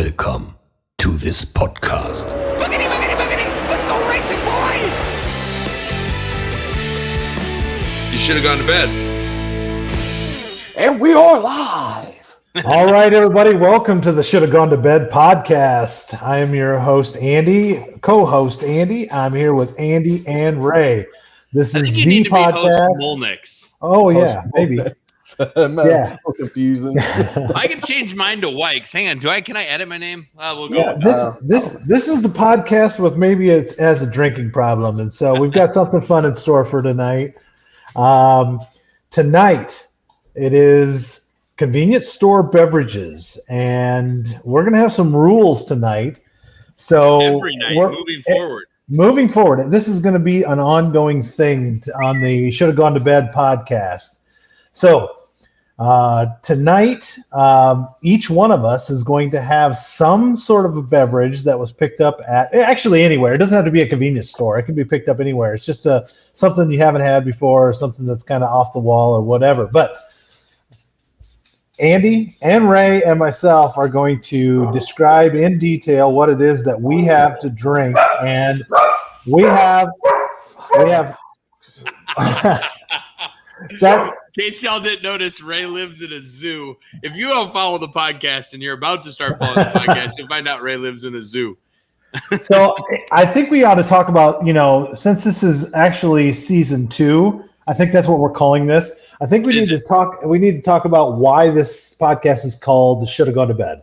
Welcome to this podcast. Boogity, boogity, boogity! Let's go racing, boys! You should have gone to bed. And we are live. All right, everybody. Welcome to the Should Have Gone to Bed podcast. I am your host, Andy, co-host Andy. I'm here with Andy and Ray. This is you the need to podcast. be host Molnix. Oh, yeah, maybe. Yeah, confusing. I can change mine to Wikes. Hang on, can I edit my name? We'll go. Yeah, this is the podcast with maybe it has a drinking problem, and so we've got something fun in store for tonight. Tonight it is convenience store beverages, and we're gonna have some rules tonight. So Every night, moving forward. This is going to be an ongoing thing on the Should Have Gone to Bed podcast. So tonight, each one of us is going to have some sort of a beverage that was picked up at actually anywhere. It doesn't have to be a convenience store. It can be picked up anywhere. It's just something you haven't had before, or something that's kind of off the wall or whatever. But Andy and Ray and myself are going to describe in detail what it is that we have to drink, and we have that. In case y'all didn't notice, Ray lives in a zoo. If you don't follow the podcast and you're about to start following the podcast, you'll find out Ray lives in a zoo. So I think we ought to talk about, since this is actually season 2, I think that's what we're calling this. I think we need to talk about why this podcast is called Should Have Gone to Bed.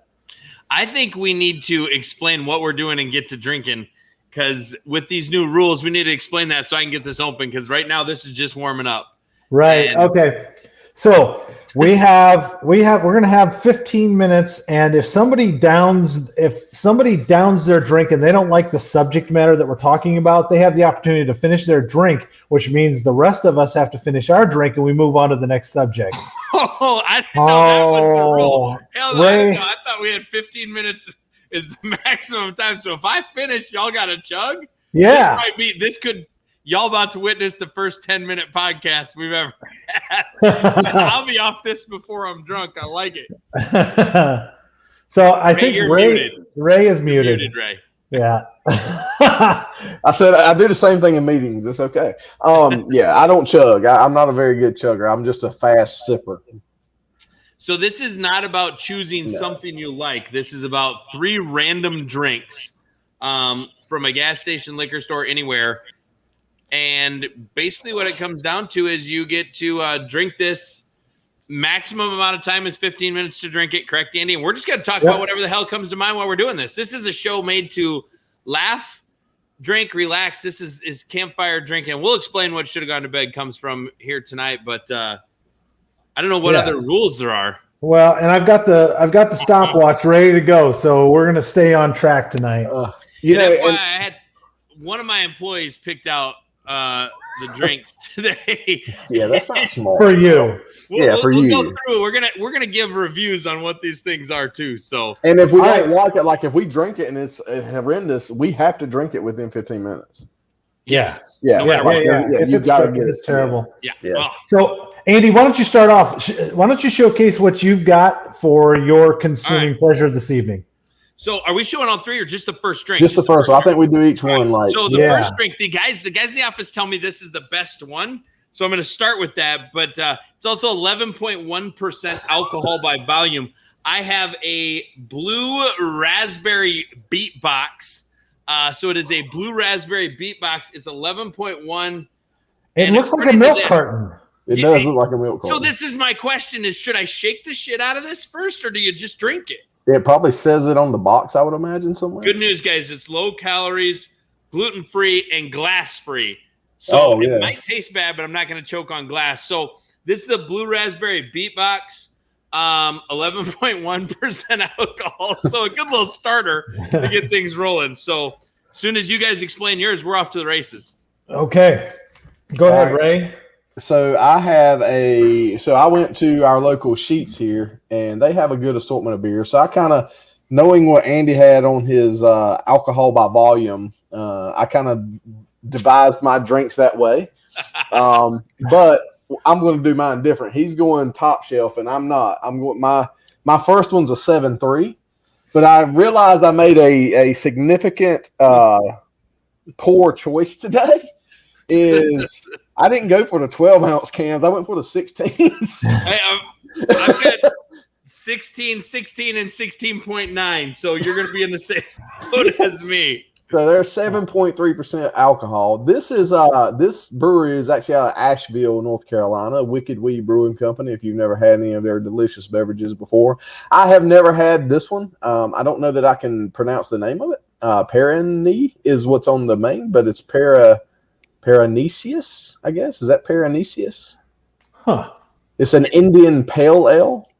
I think we need to explain what we're doing and get to drinking, because with these new rules, we need to explain that so I can get this open, because right now this is just warming up. Right. Okay. So we're going to have 15 minutes, and if somebody downs their drink and they don't like the subject matter that we're talking about, they have the opportunity to finish their drink, which means the rest of us have to finish our drink and we move on to the next subject. Oh, I didn't know that was the rule. Hell no, Ray, I thought we had 15 minutes is the maximum time. So if I finish, y'all got to chug? Yeah. Y'all about to witness the first 10-minute podcast we've ever had. I'll be off this before I'm drunk. I like it. So I think Ray is muted. Muted, Ray. Yeah. I said I do the same thing in meetings. It's okay. Yeah, I don't chug. I'm not a very good chugger. I'm just a fast sipper. So this is not about choosing something you like. This is about 3 random drinks from a gas station, liquor store, anywhere. And basically what it comes down to is you get to drink this. Maximum amount of time is 15 minutes to drink it. Correct, Andy? And we're just going to talk about whatever the hell comes to mind while we're doing this. This is a show made to laugh, drink, relax. This is campfire drinking. We'll explain what Should Have Gone to Bed comes from here tonight. But I don't know what other rules there are. Well, and I've got the stopwatch ready to go. So we're going to stay on track tonight. I had one of my employees picked out the drinks today. Yeah, that's not smart. For you. We'll go through. We're gonna give reviews on what these things are too. So, and if we don't like it, like if we drink it and it's horrendous, we have to drink it within 15 minutes. Yes. Yeah. If it's terrible. Yeah. Yeah. So, Andy, why don't you start off? Why don't you showcase what you've got for your consuming pleasure this evening? So are we showing all 3 or just the first drink? Just the first one. I think we do each one. So the first drink, the guys in the office tell me this is the best one. So I'm going to start with that. But it's also 11.1% alcohol by volume. I have a blue raspberry beatbox. So it is a blue raspberry beatbox. It's 11.1. It looks like a milk carton. It does look like a milk carton. So this is my question: is should I shake the shit out of this first, or do you just drink it? It probably says it on the box, I would imagine, somewhere. Good news, guys. It's low calories, gluten-free, and glass-free. So it might taste bad, but I'm not going to choke on glass. So this is the Blue Raspberry Beatbox, 11.1% alcohol. So a good little starter to get things rolling. So as soon as you guys explain yours, we're off to the races. Okay. Go ahead, Ray. So I went to our local Sheets here, and they have a good assortment of beer. So I kind of, knowing what Andy had on his alcohol by volume, I kind of devised my drinks that way. But I'm going to do mine different. He's going top shelf, and I'm not. I'm going my first one's a 7.3, But I realized I made a significant poor choice today. Is I didn't go for the 12-ounce cans. I went for the 16s. I've got 16, 16, and 16.9. So you're going to be in the same boat as me. So they're 7.3% alcohol. This brewery is actually out of Asheville, North Carolina, Wicked Wee Brewing Company. If you've never had any of their delicious beverages before, I have never had this one. I don't know that I can pronounce the name of it. Paranese is what's on the main, but it's Paranesius, I guess. Is that Paranesius? Huh. It's an Indian pale ale,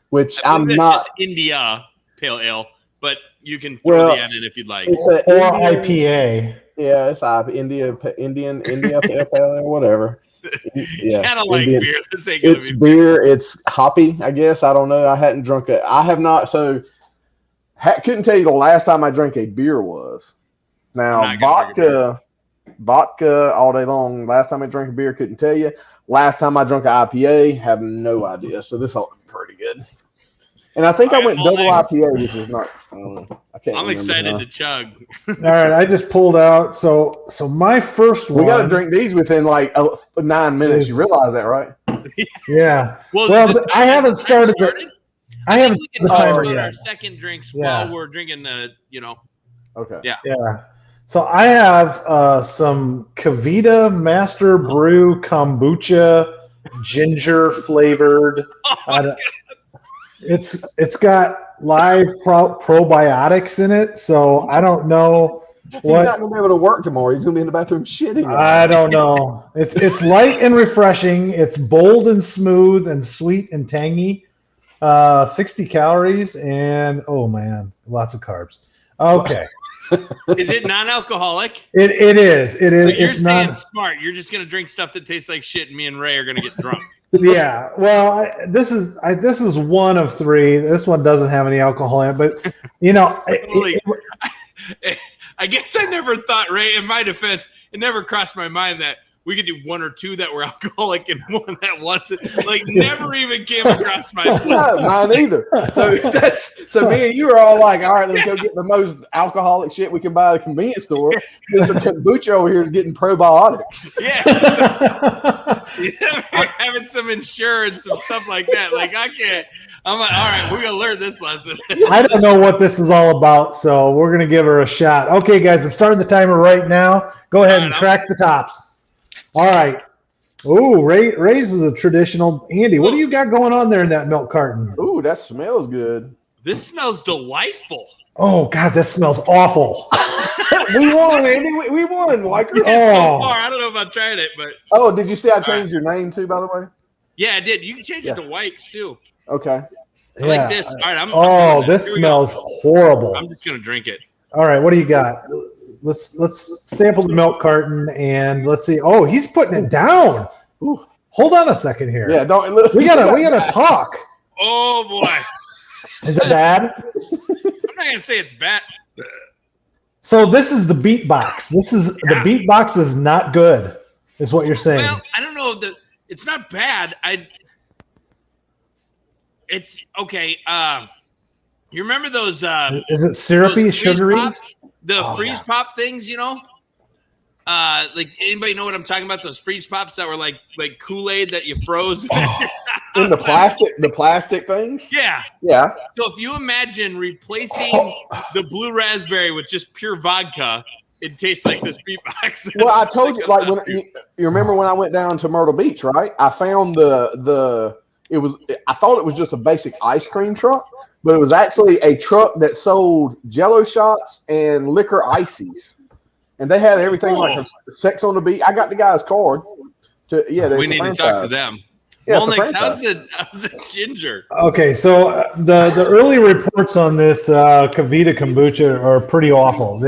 which I'm not. Just India pale ale, but you can throw the N in if you'd like. It's an IPA. Yeah, it's Indian pale ale, whatever. Yeah, kind of like Indian. beer. This ain't gonna It's be beer. It's hoppy, I guess. I don't know. I hadn't drunk it. I have not. So couldn't tell you the last time I drank a beer was. Now vodka all day long. Last time I drank a beer, couldn't tell you. Last time I drank an IPA, have no idea. So this all pretty good. And I think I went double IPA, which is not. I don't know. I'm excited to chug. All right, I just pulled out. So my first one. We got to drink these within like 9 minutes. You realize that, right? Yeah. Well, I haven't started. I haven't we can the timer on yet. our second drinks while we're drinking the. Okay. Yeah. Yeah. So I have some Kavita Master Brew kombucha ginger flavored. It's got live probiotics in it, so I don't know He's not gonna be able to work tomorrow. He's gonna be in the bathroom shitting. I don't know. It's light and refreshing. It's bold and smooth and sweet and tangy. 60 calories and oh man, lots of carbs. Okay. Is it non-alcoholic? It is. So you're it's staying not smart. You're just gonna drink stuff that tastes like shit, and me and Ray are gonna get drunk. Yeah, well, this is one of three. This one doesn't have any alcohol in it, but I guess I never thought, Ray. In my defense, it never crossed my mind that we could do one or two that were alcoholic and one that wasn't. Like, never even came across my mind. No, mine either. So me and you are all like, all right, let's go get the most alcoholic shit we can buy at a convenience store. Mr. Kombucha over here is getting probiotics. Yeah. Having some insurance, some stuff like that. Like, I can't. I'm like, all right, we're gonna learn this lesson. I don't know what this is all about, so we're gonna give her a shot. Okay, guys, I'm starting the timer right now. Go ahead and crack the tops. All right. Ooh, Ray's is a traditional. Andy, what do you got going on there in that milk carton? Ooh, that smells good. This smells delightful. Oh God, this smells awful. We won, Andy. We won, Weicker. So far, I don't know if I tried it, but did you see I changed your name too, by the way? Yeah, I did. You can change it to Wikes too. Okay. I like this. All right, this smells horrible. I'm just gonna drink it. All right, what do you got? Let's sample the milk carton and let's see. Oh, he's putting it down. Ooh, hold on a second here. Yeah, we gotta talk. Oh boy. Is it bad? I'm not gonna say it's bad. So this is the beatbox. The beatbox is not good, is what you're saying. Well, I don't know it's not bad. It's okay. You remember those? Is it syrupy, sugary? Pops? The freeze pop things, you know? Like anybody know what I'm talking about? Those freeze pops that were like Kool-Aid that you froze in the plastic things. Yeah. So if you imagine replacing the blue raspberry with just pure vodka, it tastes like this beatbox. Well, I told you, like when you remember when I went down to Myrtle Beach, right? I found I thought it was just a basic ice cream truck, but it was actually a truck that sold Jello shots and liquor ices. And they had everything like from Sex on the Beach. I got the guy's card. We need to talk to them. Yeah, Molnix, how's it ginger? Okay, so the early reports on this Kavita kombucha are pretty awful.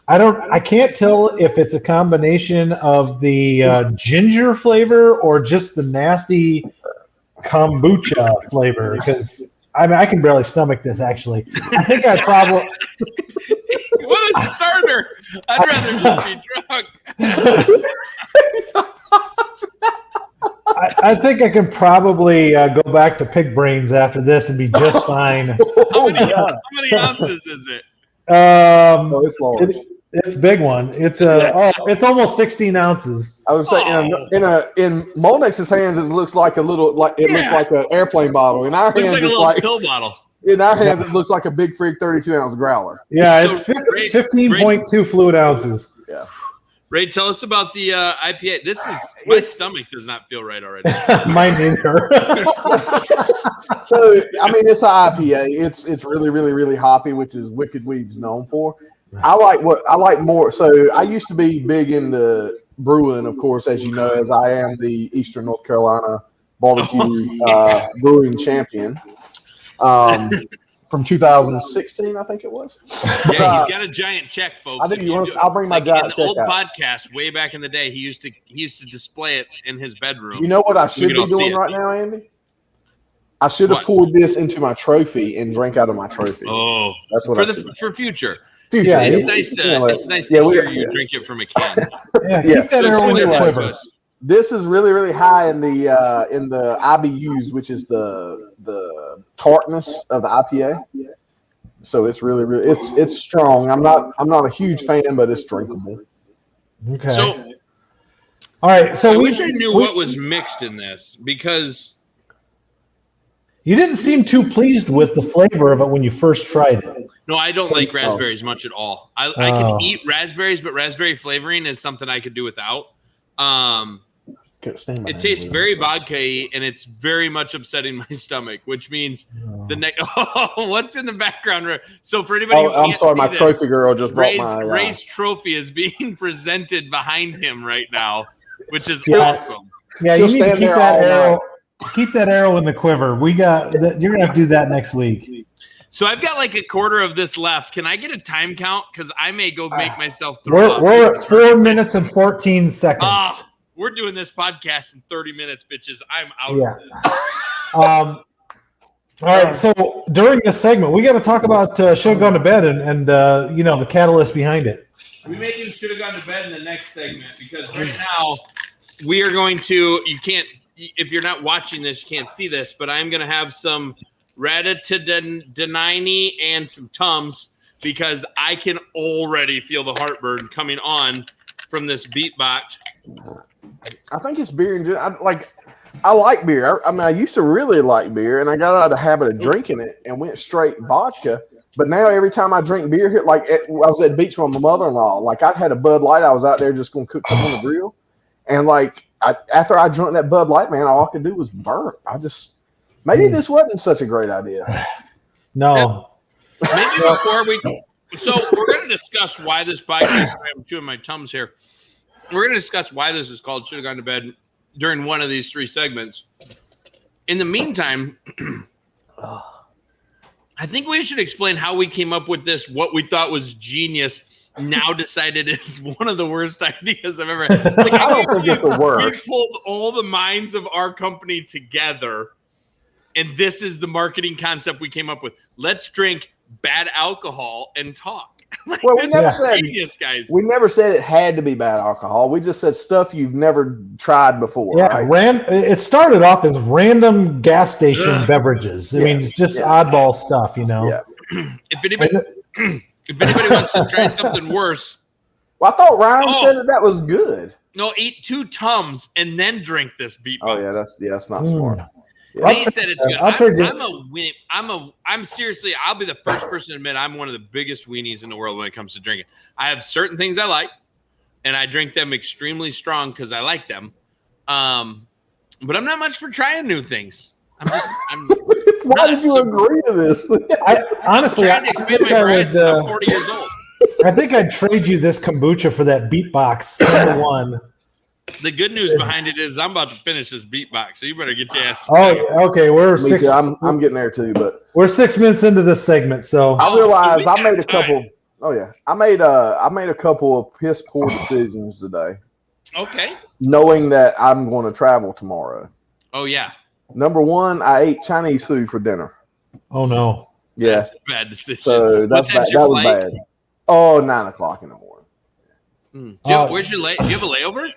I can't tell if it's a combination of the ginger flavor or just the nasty kombucha flavor, because I can barely stomach this. Actually, I think I probably. What a starter! I'd rather just be drunk. I think I can probably go back to pig brains after this and be just fine. How many ounces is it? It's large. It's a big one. It's almost 16 ounces. I would say in Molnex's hands, it looks like a little looks like an airplane bottle. In our Looks hands, like a it's little like pill bottle. in our hands, it looks like a Big Frig 32-ounce growler. Yeah, So, it's 15.2 fluid ounces. Yeah. Ray, tell us about the IPA. My stomach does not feel right already. Mine neither. So I mean, it's an IPA. It's really, really, really hoppy, which is Wicked Weed's known for. I like more. So I used to be big into brewing, of course, as you know, as I am the Eastern North Carolina barbecue brewing champion. From 2016, I think it was. Yeah, he's got a giant check, folks. I'll bring my giant check in the old out. podcast way back in the day. He used to display it in his bedroom. You know what I should be doing right now, Andy? I should have poured this into my trophy and drank out of my trophy. Oh, that's what for future. Yeah, it's nice to hear you drink it from a can. Keep that arrow in your quiver. This is really, really high in the IBUs, which is the tartness of the IPA. So it's really, really it's strong. I'm not a huge fan, but it's drinkable. Okay. So, all right. So I wish I knew what was mixed in this, because you didn't seem too pleased with the flavor of it when you first tried it. No, I don't like raspberries much at all. I can eat raspberries, but raspberry flavoring is something I could do without. It tastes very vodka-y, and it's very much upsetting my stomach, which means the next. Oh, what's in the background? So for anybody, I'm sorry, my trophy girl just brought my Ray's trophy is being presented behind him right now, which is awesome. Yeah, you need to keep that arrow. Keep that arrow in the quiver. You're gonna have to do that next week. So I've got like a quarter of this left. Can I get a time count? Because I may go make myself throw up. We're at 4 minutes and 14 seconds. We're doing this podcast in 30 minutes, bitches. I'm out. Yeah. All right. So during this segment, we got to talk about Should Have Gone to Bed and the catalyst behind it. We may do Should Have Gone to Bed in the next segment, because right now we are going to. You can't. If you're not watching this, you can't see this, but I'm going to have some Denini and some Tums, because I can already feel the heartburn coming on from this beatbox. I think it's beer and I like beer. I used to really like beer, and I got out of the habit of drinking it and went straight vodka. But now every time I drink beer, I was at the beach with my mother-in-law. Like, I had a Bud Light. I was out there just going to cook something on the grill. And after I drank that Bud Light, man, all I could do was burp. Maybe this wasn't such a great idea. No. Maybe before so we're going to discuss why this podcast, I'm chewing my Tums here. We're going to discuss why this is called Should Have Gone to Bed during one of these three segments. In the meantime, I think we should explain how we came up with this, what we thought was genius, now decided is one of the worst ideas I've ever had. I don't think it's the worst. We pulled all the minds of our company together, and this is the marketing concept we came up with. Let's drink bad alcohol and talk. Well, we never said genius, guys. We never said it had to be bad alcohol. We just said stuff you've never tried before. Yeah, right? It started off as random gas station beverages. I mean, it's just oddball stuff, Yeah. If anybody wants to try something worse, well, I thought Ryan said that was good. No, eat 2 Tums and then drink this beatbox. Oh yeah, that's not smart. Yeah. He said it's good. I'm seriously, I'll be the first person to admit I'm one of the biggest weenies in the world when it comes to drinking. I have certain things I like, and I drink them extremely strong because I like them. But I'm not much for trying new things. Why did you agree to this? I'm trying to expand my horizons. I'm 40 years old. I think I'd trade you this kombucha for that beatbox one. The good news behind it is I'm about to finish this beatbox, so you better get your ass. Oh, okay. We're Me too. I'm getting there too, but we're 6 minutes into this segment, so I realized I made a couple. Oh yeah, I made a couple of piss poor decisions today. Okay. Knowing that I'm going to travel tomorrow. Oh yeah. Number one, I ate Chinese food for dinner. Oh no. Yeah. That's a bad decision. So that's bad. That was bad. Oh, 9 o'clock in the morning. Where'd you lay? Do you have a layover?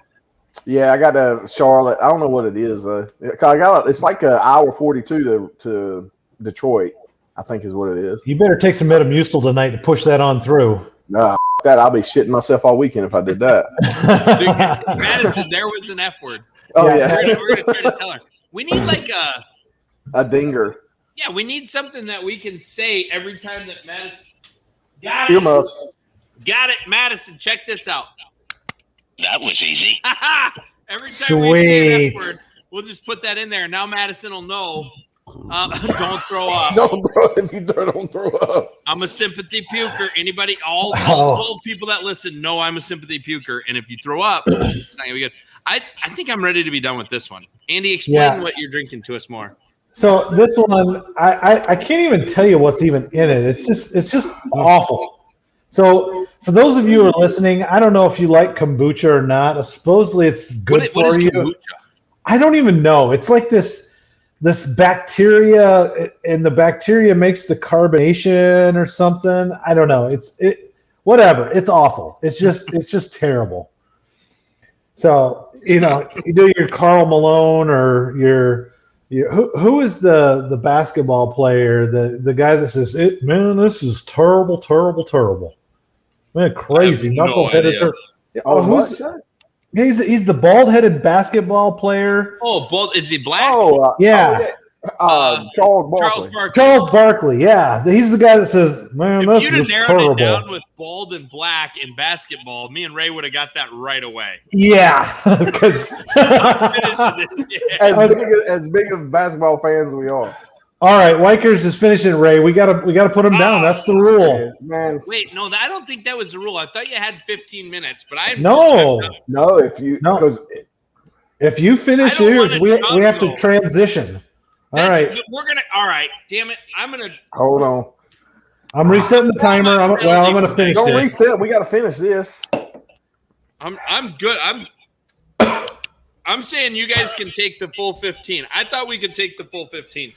Yeah, I got to Charlotte. I don't know what it is though. It's like an hour 42 to Detroit. I think is what it is. You better take some Metamucil tonight to push that on through. Nah, that I'll be shitting myself all weekend if I did that. Dude, Madison, there was an F word. Oh Yeah. yeah, We're gonna try to tell her. We need like a dinger. yeah, we need something that we can say every time that Madison got it. Earmuffs. Got it, Madison. Check this out. That was easy. Every time we say an F Sweet. word, we'll just put that in there. Now Madison will know. Don't throw up. Don't throw up. I'm a sympathy puker. Anybody, all Oh. 12 people that listen know I'm a sympathy puker. And if you throw up, it's not gonna be good. I think I'm ready to be done with this one. Andy, explain Yeah. what you're drinking to us more. So this one, I can't even tell you what's even in it. It's just awful. So for those of you who are listening, I don't know if you like kombucha or not. Supposedly it's good What for is you. kombucha? I don't even know. It's like this bacteria, and the bacteria makes the carbonation or something. I don't know. Whatever. It's awful. It's just terrible. So you do your Karl Malone or your who is the basketball player, the guy that says this is terrible, terrible, terrible. Man, crazy I have no knuckleheaded. idea. Who's he's the bald-headed basketball player. Oh, is he black? Yeah. Charles Barkley. Barkley. Charles Barkley, yeah. He's the guy that says, man, If this you'd have is narrowed terrible. it down with bald and black in basketball, me and Ray would have got that right away. Yeah, because Yeah. As big of basketball fans we are. all right, Wikers is finishing. Ray, we gotta put him down. That's the rule. Man, Wait, no, I don't think that was the rule. I thought you had 15 minutes, but I No. no, if you No. because If you finish I don't yours, wanna we have to juggle. transition. All right, We're gonna. All right, damn it, I'm gonna. hold on. I'm resetting the timer. I'm gonna finish Don't this. reset. We got to finish this. I'm good. I'm saying you guys can take the full 15. I thought we could take the full 15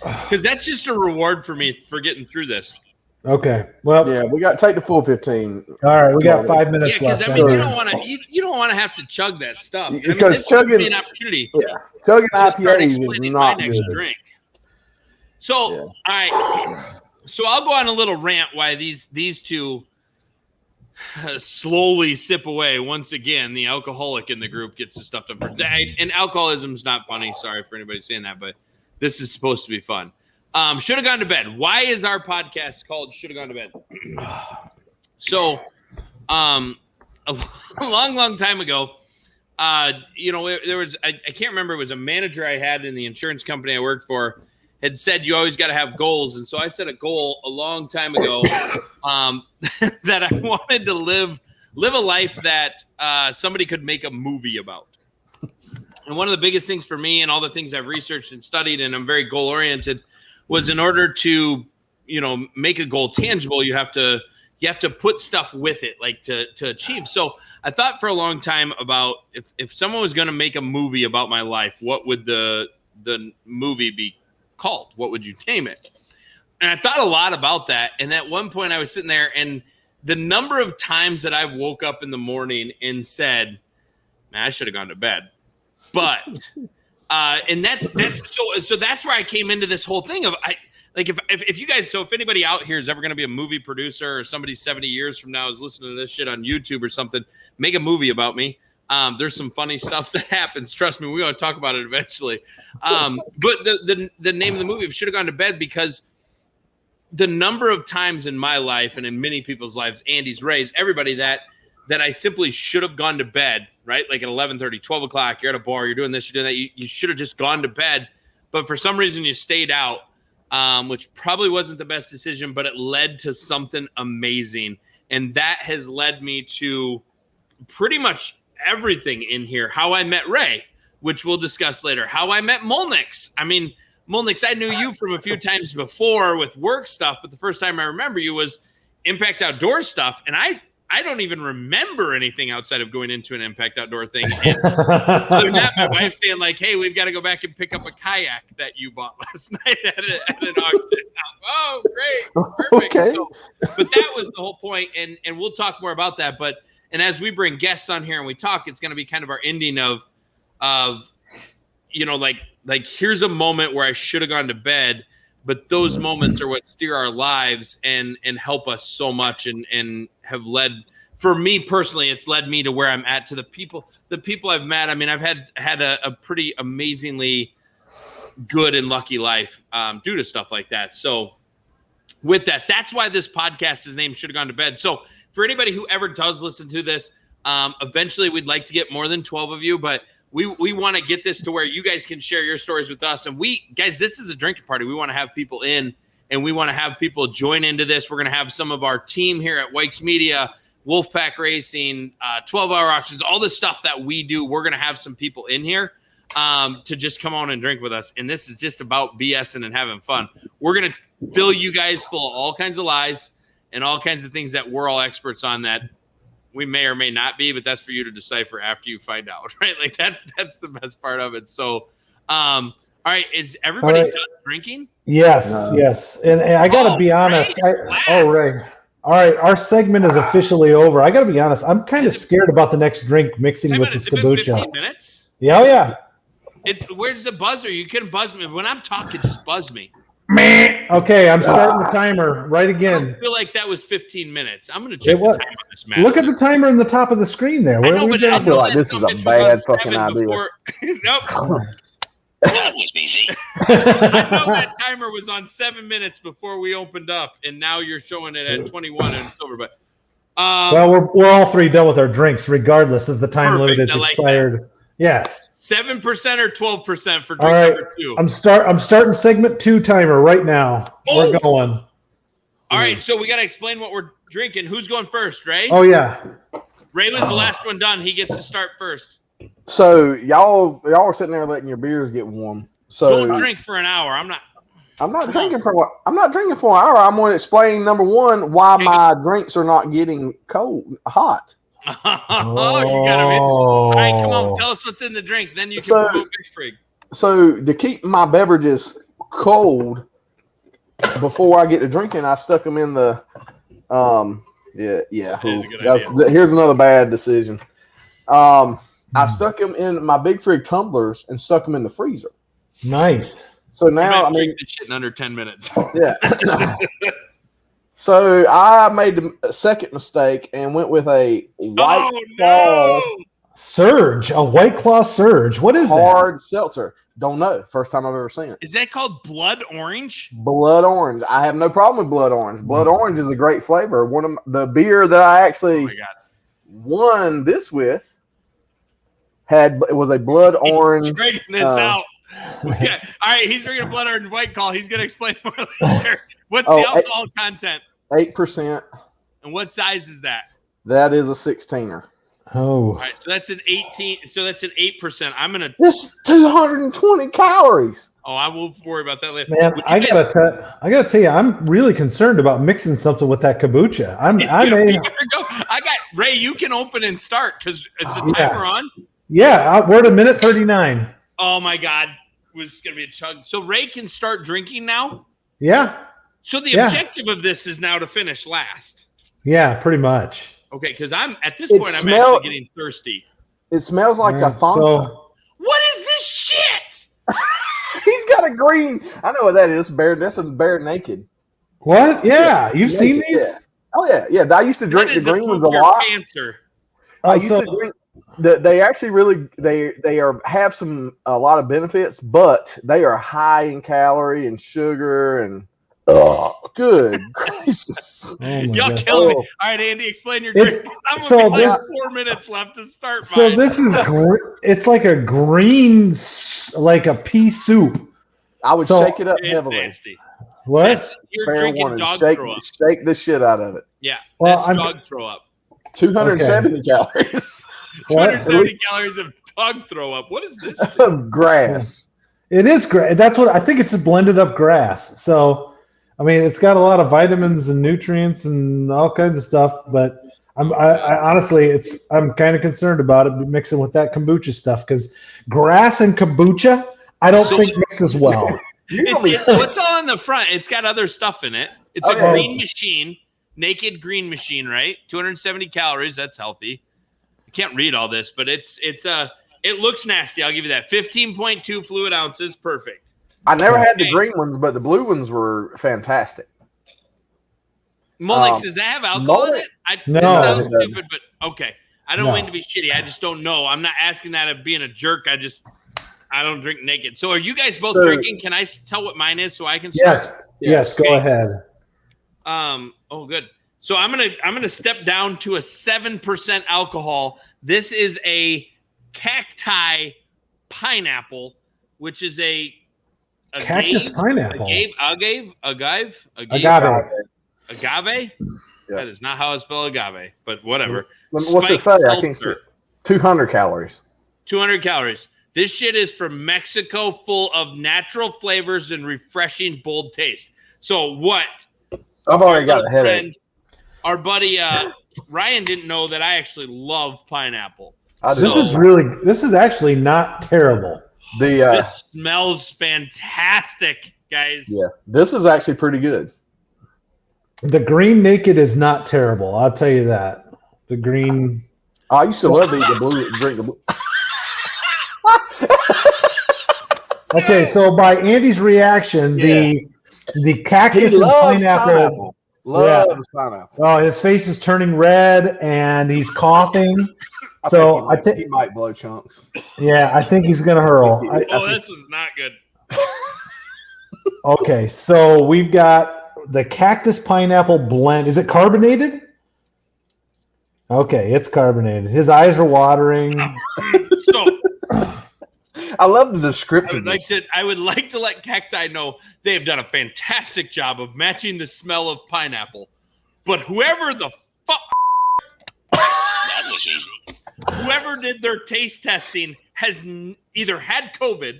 because that's just a reward for me for getting through this. Okay. Well, Yeah, we got to take the full 15 all right. We got 5 Yeah, minutes because left. I mean, you don't want to have to chug that stuff. I mean, Because this would be chugging- an opportunity. Yeah, chugging to start IPAs is explaining not my next good. drink. So, Yeah. all right. So I'll go on a little rant why these two slowly sip away. Once again, the alcoholic in the group gets the stuff done first. And alcoholism's not funny. Sorry for anybody saying that, but this is supposed to be fun. Should have gone to bed. Why is our podcast called Should Have Gone to Bed? So, a long time ago, there was I can't remember. It was a manager I had in the insurance company I worked for had said you always got to have goals, and so I set a goal a long time ago that I wanted to live a life that somebody could make a movie about. And one of the biggest things for me, and all the things I've researched and studied, and I'm very goal oriented, was in order to make a goal tangible, you have to put stuff with it, like to achieve. So I thought for a long time about if someone was going to make a movie about my life, what would the movie be called? What would you name it? And I thought a lot about that. And at one point I was sitting there, and the number of times that I woke up in the morning and said, man, I should have gone to bed. But and that's so that's where I came into this whole thing of if you guys, so if anybody out here is ever going to be a movie producer, or somebody 70 years from now is listening to this shit on YouTube or something, make a movie about me. There's some funny stuff that happens. Trust me, we're going to talk about it eventually. But the name of the movie should have gone to bed, because the number of times in my life and in many people's lives, Andy's, Ray's, everybody, that I simply should have gone to bed, right? Like at 11:30, 12 o'clock, you're at a bar, you're doing this, you're doing that. You should have just gone to bed. But for some reason you stayed out, which probably wasn't the best decision, but it led to something amazing. And that has led me to pretty much everything in here. How I met Ray, which we'll discuss later. How I met Molnix. I mean, Molnix, I knew you from a few times before with work stuff, but the first time I remember you was Impact Outdoor stuff. And I don't even remember anything outside of going into an Impact Outdoor thing. And other than that, my wife's saying like, hey, we've got to go back and pick up a kayak that you bought last night at an auction. Oh, great. Perfect. Okay. So, but that was the whole point, and we'll talk more about that. But And as we bring guests on here and we talk, it's going to be kind of our ending of like here's a moment where I should have gone to bed, but those moments are what steer our lives and help us so much and have led, for me personally, it's led me to where I'm at, to the people I've met. I mean, I've had a pretty amazingly good and lucky life due to stuff like that. So with that, that's why this podcast is named Should Have Gone to Bed. So for anybody who ever does listen to this, eventually we'd like to get more than 12 of you, but we want to get this to where you guys can share your stories with us. And guys, this is a drinking party. We want to have people in, and we want to have people join into this. We're going to have some of our team here at Wikes Media, Wolfpack Racing, 12-hour auctions, all the stuff that we do. We're going to have some people in here to just come on and drink with us. And this is just about BSing and having fun. We're going to fill you guys full of all kinds of lies and all kinds of things that we're all experts on that we may or may not be, but that's for you to decipher after you find out, right? Like that's the best part of it. So, all right, is everybody done drinking? Yes, yes. And I got to be honest. Ray. All right, our segment is officially over. I got to be honest. I'm kind of scared about the next drink mixing with this kombucha. 15 minutes? Yeah, yeah. Where's the buzzer? You can buzz me. When I'm talking, just buzz me. Okay, I'm starting the timer right again. I feel like that was 15 minutes. I'm going to check the time on this, man. Look at the timer in the top of the screen there. I feel like this is a bad fucking idea. Nope. That was easy. I know that timer was on 7 minutes before we opened up, and now you're showing it at 21 and it's over. But well, we're all three done with our drinks, regardless of the time limit is expired. That. Yeah. 7% or 12% for drink number 2. I'm starting segment 2 timer right now. Oh. We're going. All right, so we got to explain what we're drinking. Who's going first, Ray? Oh yeah. Ray was the last one done. He gets to start first. So y'all are sitting there letting your beers get warm. So don't drink for an hour. I'm not drinking for an hour. I'm going to explain, number one, why my drinks are not getting hot. You gotta be. All right, come on, tell us what's in the drink. Then you can promote Big Frig. So to keep my beverages cold before I get to drinking, I stuck them in the here's another bad decision. I stuck them in my Big Frig tumblers and stuck them in the freezer. Nice. So now I mean, this shit in under 10 minutes. Yeah. So I made the second mistake and went with a White Claw Surge, a White Claw Surge. What is hard seltzer? Don't know. First time I've ever seen it. Is that called Blood Orange? Blood Orange. I have no problem with Blood Orange. Blood Orange is a great flavor. One of the beer that I actually won this with was a Blood Orange. He's drinking this out. Yeah. All right, he's drinking a Blood Orange White Claw. He's going to explain more later. What's the alcohol content? 8%. And what size is that? That is a 16er. Oh. All right, so that's an 18. So that's an 8%. I'm gonna. This 220 calories. Oh, I will worry about that later. Man, I gotta tell you, I'm really concerned about mixing something with that kombucha. I got Ray. You can open and start because it's a timer on. Yeah, we're at a minute 39. Oh my God, it was gonna be a chug. So Ray can start drinking now. Yeah. So the objective of this is now to finish last. Yeah, pretty much. Okay, because I'm at this point, I'm actually getting thirsty. It smells like a Fanta. So, what is this shit? He's got a green. I know what that is. That's a Bear Naked. What? Yeah, you've seen these? Yeah. Oh yeah. I used to drink the green ones a lot. Cancer. I used to drink. They actually really have a lot of benefits, but they are high in calorie and sugar and good gracious. Y'all killing me. All right, Andy, explain your drink. I'm gonna be 4 minutes left to start. So this is it's like a green, like a pea soup. I would shake it up heavily. Nasty. What? You're drinking dog throw up. Shake the shit out of it. Yeah, that's dog throw up. 270 calories. 270 calories of dog throw up. What is this? Grass. It is grass. That's what I think. It's a blended up grass. So, I mean, it's got a lot of vitamins and nutrients and all kinds of stuff. But I honestly, I'm kind of concerned about it mixing with that kombucha stuff because grass and kombucha, I don't think mixes well. What's all in the front? It's got other stuff in it. It's a green machine. Naked Green Machine, right? 270 calories. That's healthy. I can't read all this, but it looks nasty. I'll give you that. 15.2 fluid ounces. Perfect. I never had the green ones, but the blue ones were fantastic. Mulix, does that have alcohol in it? No. This sounds stupid, but okay. I don't No. mean to be shitty. I just don't know. I'm not asking that of being a jerk. I don't drink naked. So are you guys both drinking? Can I tell what mine is so I can start? Yes. Go ahead. Oh, good. So I'm gonna step down to a 7% alcohol. This is a cacti pineapple, which is a Cactus pineapple. Agave. Yeah. That is not how I spell agave, but whatever. What's it say? I can't see it. 200 calories. 200 calories. This shit is from Mexico, full of natural flavors and refreshing, bold taste. So what? I've already got a headache. Our buddy Ryan didn't know that I actually love pineapple. This is actually not terrible. This smells fantastic, guys. Yeah, this is actually pretty good. The green naked is not terrible. I'll tell you that. The green. I used to love to eat the blue, drink the blue. Okay, so by Andy's reaction, the cactus and pineapple. Loves pineapple. Oh, his face is turning red and he's coughing. I think he might blow chunks. Yeah, I think he's gonna hurl. This was not good. Okay, so we've got the cactus pineapple blend. Is it carbonated? Okay, it's carbonated. His eyes are watering. So I love the description. I would like to let Cacti know they have done a fantastic job of matching the smell of pineapple. But whoever the fuck That was easy. whoever did their taste testing has either had COVID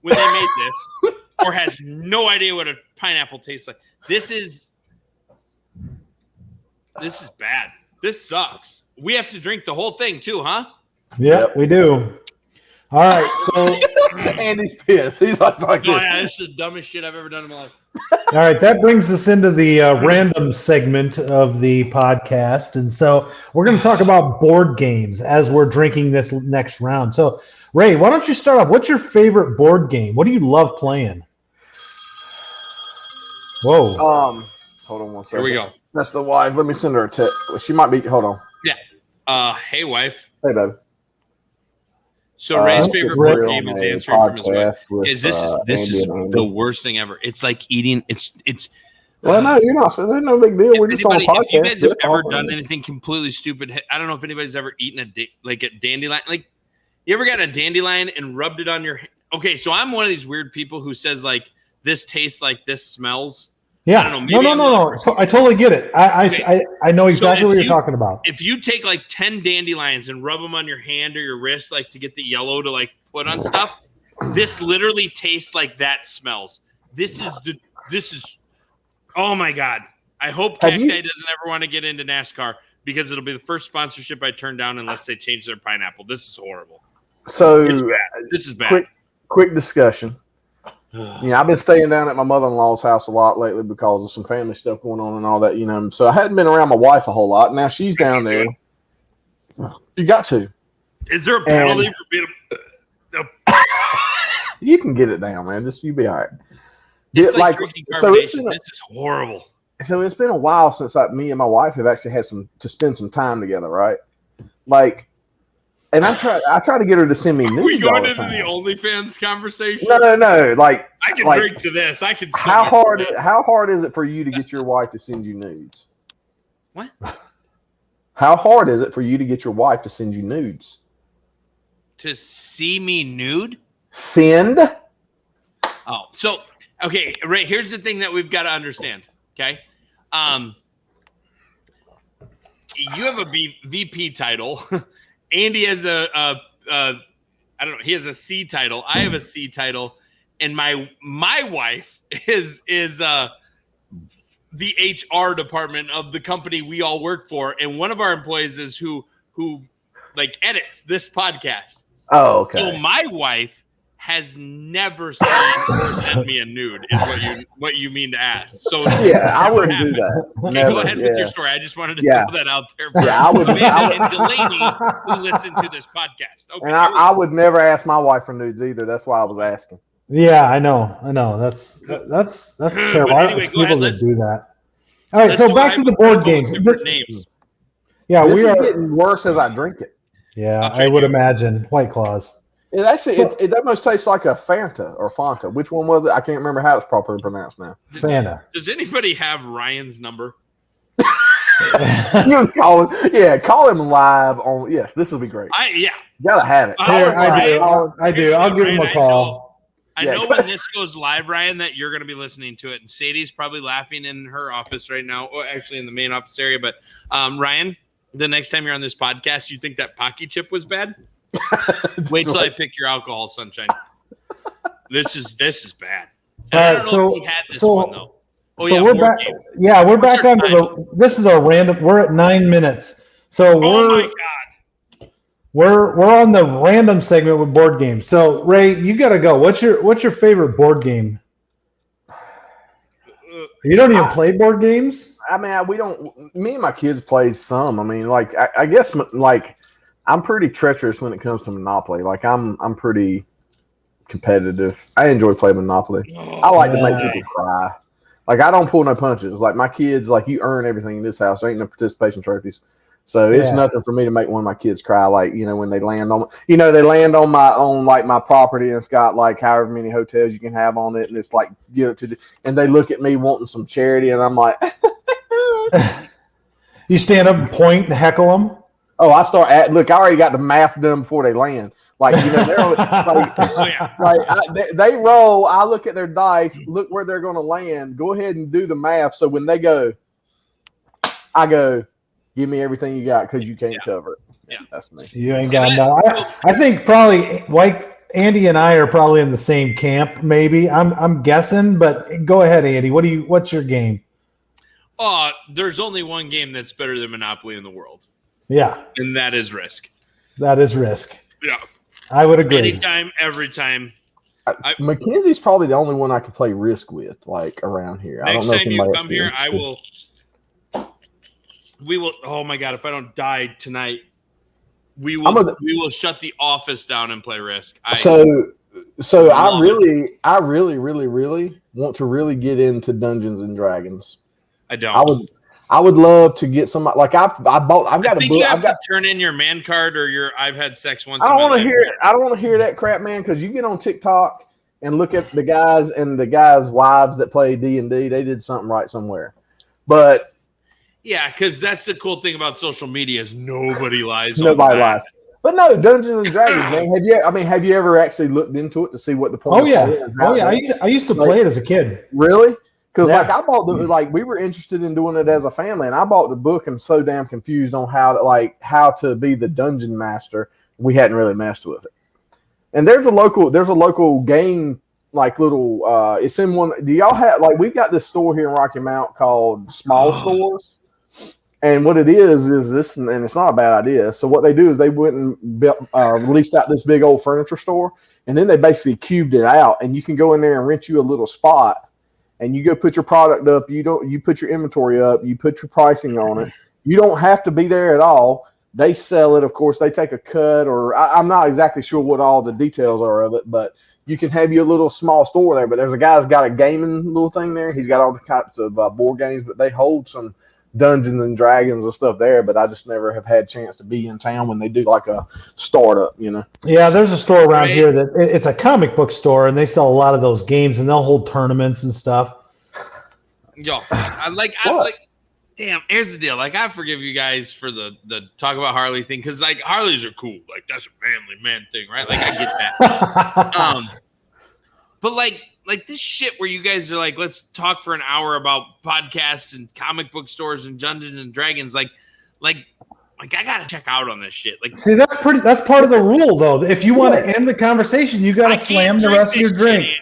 when they made this or has no idea what a pineapple tastes like. This is bad. This sucks. We have to drink the whole thing too, huh? Yep, we do. All right, so Andy's pissed. He's like, fuck Oh, yeah, this is the dumbest shit I've ever done in my life. all right, that brings us into the random segment of the podcast, and so we're going to talk about board games as we're drinking this next round. So, Ray, why don't you start off? What's your favorite board game? What do you love playing? Whoa! Hold on one second. Here we go. That's the wife. Let me send her a text. She might be. Hold on. Yeah. Hey, wife. Hey, babe. So Ray's favorite board game is on a answering from his wife. with, This Andy is and Andy. the worst thing ever. It's like eating. It's. Well, no, you're not. So there's no big deal. We're just on a podcast. If you guys have ever Talk done about it. anything completely stupid, I don't know if anybody's ever eaten a dandelion. Like, you ever got a dandelion and rubbed it on your? Okay, so I'm one of these weird people who says like this tastes like this smells. Yeah, I don't know, no. So I totally get it. I know exactly what you're talking about. If you take like 10 dandelions and rub them on your hand or your wrist, like to get the yellow to like put on stuff, this literally tastes like that smells. This is. Oh my God! I hope Cacti doesn't ever want to get into NASCAR because it'll be the first sponsorship I turn down unless they change their pineapple. This is horrible. So This is bad. Quick discussion. I've been staying down at my mother-in-law's house a lot lately because of some family stuff going on and all that, So I hadn't been around my wife a whole lot. Now she's down there. You got to. Is there a penalty for being You can get it down, man. Just you be all right. It's like drinking carbonation. This is horrible. So it's been a while since me and my wife have actually had to spend some time together, right? Like, and I try to get her to send me nudes. Are we going all the into time. the OnlyFans conversation? No. Like, I can drink to this. I can. How hard is it for you to get your wife to send you nudes? What? How hard is it for you to get your wife to send you nudes? To see me nude? Send? Oh, so okay, Ray. Here's the thing that we've got to understand. Okay, you have a VP title. Andy has I don't know. He has a C title. I have a C title, and my wife is the HR department of the company we all work for, and one of our employees is who like edits this podcast. Oh, okay. So my wife has never sent me a nude. Is what you mean to ask? So Yeah, I wouldn't do that. Okay, Never. go ahead with your story. I just wanted to throw that out there. For I would. Amanda and Delaney who listen to this podcast. Okay, and I would never ask my wife for nudes either. That's why I was asking. Yeah, I know. That's terrible. Anyway, People that do that. All right, so back to the board games. Names. Yeah, this is getting worse as I drink it. Yeah, I would imagine White Claws. It actually it almost tastes like a Fanta or Fanta. Which one was it? I can't remember how it's properly pronounced now. Fanta. Does anybody have Ryan's number? You call him live on. Yes, this will be great. You gotta have it. I do. I'll give him a call. I know when this goes live, Ryan, that you're going to be listening to it, and Sadie's probably laughing in her office right now, or actually in the main office area. But Ryan, the next time you're on this podcast, you think that Pocky chip was bad? Wait till I pick your alcohol, sunshine. This is bad. All right, so he had this one though. So we're back. Game. Yeah, we're back on to this is our random. We're at 9 minutes. So my God. We're on the random segment with board games. So Ray, you got to go. What's your favorite board game? You don't even play board games? I mean, we don't. Me and my kids play some. I mean, like I guess like I'm pretty treacherous when it comes to Monopoly. Like I'm pretty competitive. I enjoy playing Monopoly. I like to make people cry. Like I don't pull no punches. Like my kids, like you earn everything in this house. There ain't no participation trophies. So it's nothing for me to make one of my kids cry. Like, when they land on, they land on my property and it's got like however many hotels you can have on it. And it's like, and they look at me wanting some charity. And I'm like, you stand up and point and heckle them. Oh, I already got the math done before they land. Like, they're they roll. I look at their dice, look where they're going to land. Go ahead and do the math. So when they go, I go, give me everything you got because you can't cover it. Yeah, that's me. You ain't got no. I think probably Andy and I are probably in the same camp. Maybe I'm guessing, but go ahead, Andy. What's your game? There's only one game that's better than Monopoly in the world. Yeah, and that is Risk. That is Risk. Yeah, I would agree. Anytime, every time. Mackenzie's probably the only one I could play Risk with, like around here. Next time you come here, we will. Oh my God! If I don't die tonight, we will shut the office down and play Risk. So I really want to really get into Dungeons and Dragons. I don't. I would love to get some. Like I've got a book. You have to turn in your man card or your I've had sex once. I don't want to hear it. I don't want to hear that crap, man. Because you get on TikTok and look at the guys and the guys' wives that play D&D. They did something right somewhere, but. Yeah, because that's the cool thing about social media is nobody lies. Nobody lies. But no, Dungeons and Dragons, man. Have you ever actually looked into it to see what the point? Oh yeah. I used to play it as a kid. Really? Because I bought we were interested in doing it as a family, and I bought the book and so damn confused on how to be the dungeon master. We hadn't really messed with it. And there's a local game little. It's in one. Do y'all have we've got this store here in Rocky Mount called Small Stores. And what it is this, and it's not a bad idea. So what they do is they went and released out this big old furniture store, and then they basically cubed it out, and you can go in there and rent you a little spot, and you go put your product up. You put your inventory up. You put your pricing on it. You don't have to be there at all. They sell it, of course. They take a cut, or I'm not exactly sure what all the details are of it, but you can have your little small store there. But there's a guy's got a gaming little thing there. He's got all the types of board games, but they hold some Dungeons and Dragons and stuff there, but I just never have had a chance to be in town when they do like a startup, Yeah, there's a store around here that it's a comic book store, and they sell a lot of those games, and they'll hold tournaments and stuff. Yo, damn, here's the deal. Like, I forgive you guys for the talk about Harley thing, because like Harleys are cool. Like, that's a manly man thing, right? Like, I get that. But like this shit where you guys are like, let's talk for an hour about podcasts and comic book stores and Dungeons and Dragons. Like Like, I gotta check out on this shit. Like, see, that's part of the rule, though. If you want to end the conversation, you got to slam the rest of your drink.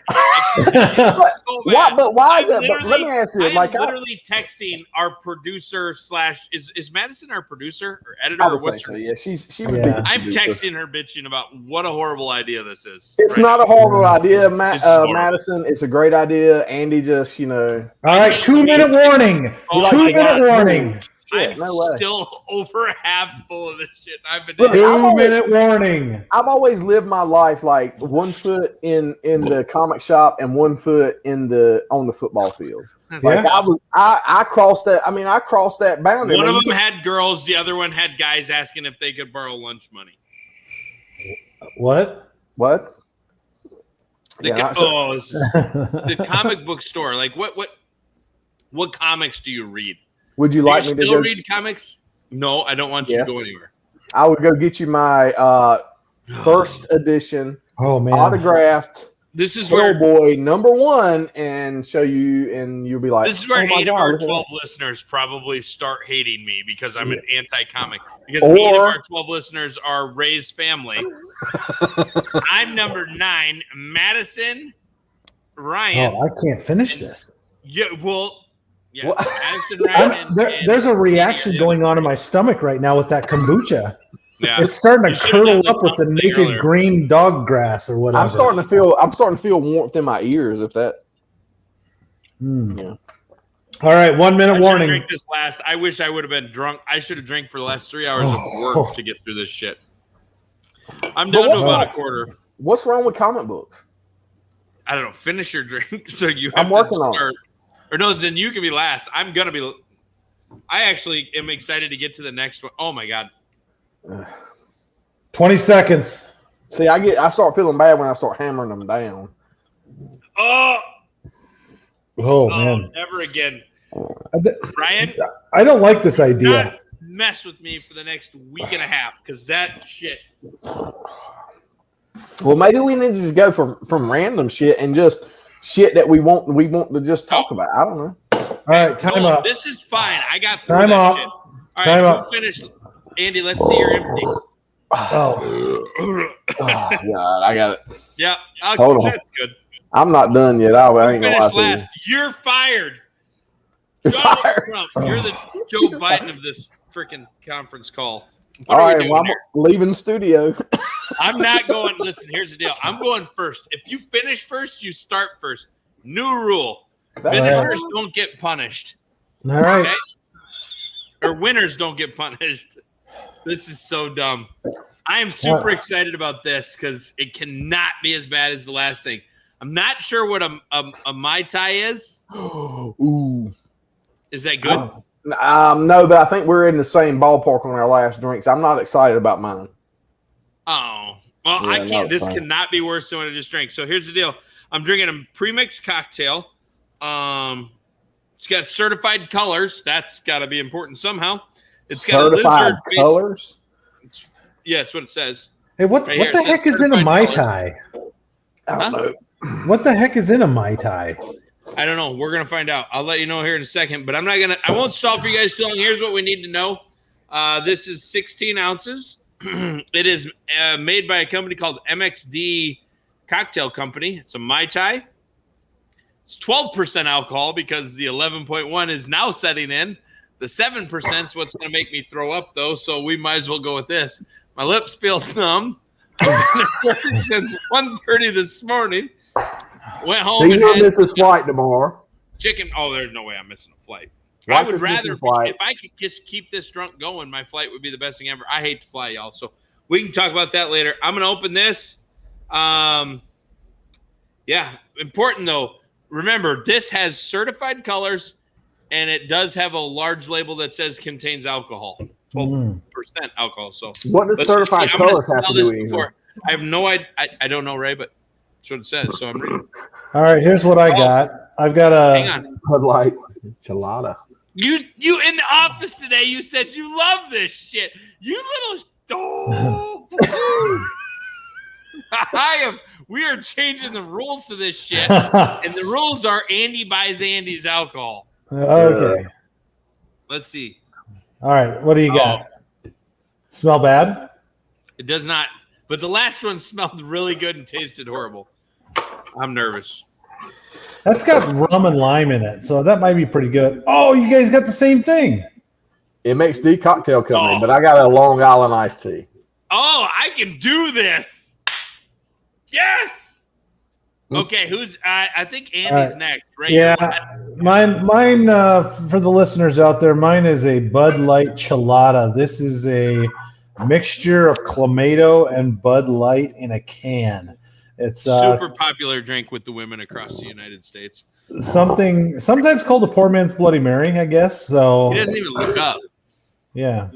Why? But why is that? But let me ask you. I'm literally texting our producer / is Madison our producer or editor? I or would say what's so. her? Yeah, she would be. I'm texting her bitching about what a horrible idea this is. It's not a horrible idea, horrible. Madison. It's a great idea. Andy just, All right, 2-minute warning. Oh, 2-minute warning. I'm no way. still over half full of this shit. I've been. Look, 2-minute warning. I've always lived my life like 1 foot in the comic shop and 1 foot on the football field. Like I crossed that. I mean, I crossed that boundary. One of them had girls. The other one had guys asking if they could borrow lunch money. What? The comic book store. Like what comics do you read? Would you like me to still read comics? No, I don't want you to go anywhere. I would go get you my first edition autographed. This is where Boy #1 and show you, and you'll be like, this is where 8 of our 12 listeners probably start hating me because I'm an anti-comic. Because 8 of our 12 listeners are Ray's family. I'm number 9. Madison, Ryan. Oh, I can't finish this. Yeah, well. Yeah, Madison, Ryan, there's a reaction going on in my stomach right now with that kombucha. Yeah, it's starting to curdle up with the naked green dog grass or whatever. I'm starting to feel warmth in my ears. If that. Yeah. All right, 1 minute warning. Drink this last. I wish I would have been drunk. I should have drank for the last 3 hours of work to get through this shit. I'm down to about a quarter. What's wrong with comic books? I don't know. Finish your drink so you have I'm working on it. Or no, then you can be last. I'm gonna be. I actually am excited to get to the next one. Oh my god. 20 seconds. See, I start feeling bad when I start hammering them down. Oh man. Never again. Brian, I don't like this idea. Not mess with me for the next week and a half because that shit. Well, maybe we need to just go from random shit and just shit that we want to just talk about. I don't know. All right, time up. This is fine. I got through time that up. shit. All right, time up. Finish. Andy, let's see your empty. Oh God, I got it. Yeah, hold on. That's good. I'm not done yet. I ain't gonna lie to you. You're fired. Trump, you're the Joe Biden of this freaking conference call. What all right, well, I'm leaving the studio. I'm not going. Listen, here's the deal. I'm going first. If you finish first, you start first. New rule. Finishers don't get punished. All right. Okay? Or winners don't get punished. This is so dumb. I am super excited about this because it cannot be as bad as the last thing. I'm not sure what a Mai Tai is. Ooh. Is that good? No, but I think we're in the same ballpark on our last drinks. I'm not excited about mine. Oh, well, yeah, I can't. This cannot be worse than what I just drank. So here's the deal. I'm drinking a pre-mixed cocktail. It's got certified colors. That's got to be important somehow. It's got certified colors? Yeah, that's what it says. Hey, what the heck is in a Mai Tai? I don't know. What the heck is in a Mai Tai? I don't know. We're going to find out. I'll let you know here in a second, but I won't stall for you guys too long. Here's what we need to know. This is 16 ounces. It is made by a company called MXD Cocktail Company. It's a Mai Tai. It's 12% alcohol because the 11.1 is now setting in. The 7% is what's going to make me throw up, though, so we might as well go with this. My lips feel numb. Since 1:30 this morning. Went home. He's going to miss his flight tomorrow. Chicken. Oh, there's no way I'm missing a flight. I would rather, if I could just keep this drunk going, my flight would be the best thing ever. I hate to fly, y'all. So we can talk about that later. I'm going to open this. Yeah, important though. Remember, this has certified colors, and it does have a large label that says contains alcohol, 12% alcohol. So what does certified colors have to do with it? I have no idea. I don't know, Ray, but that's what it says. So I'm reading. All right, here's what I got. I've got a hang on. Bud Light Gelada. You in the office today, you said you love this shit. You little we are changing the rules to this shit. And the rules are Andy buys Andy's alcohol. Okay. Let's see. All right, what do you got? Smell bad? It does not. But the last one smelled really good and tasted horrible. I'm nervous. That's got rum and lime in it, so that might be pretty good. Oh, you guys got the same thing. MXD Cocktail Company, Oh. but I got a Long Island iced tea. Oh, I can do this. Yes. Okay, who's I think Andy's next, right? Yeah, mine. For the listeners out there, mine is a Bud Light Chelada. This is a mixture of Clamato and Bud Light in a can. It's super popular drink with the women across the United States. something sometimes called a poor man's Bloody Mary, I guess. So He doesn't even look up. yeah.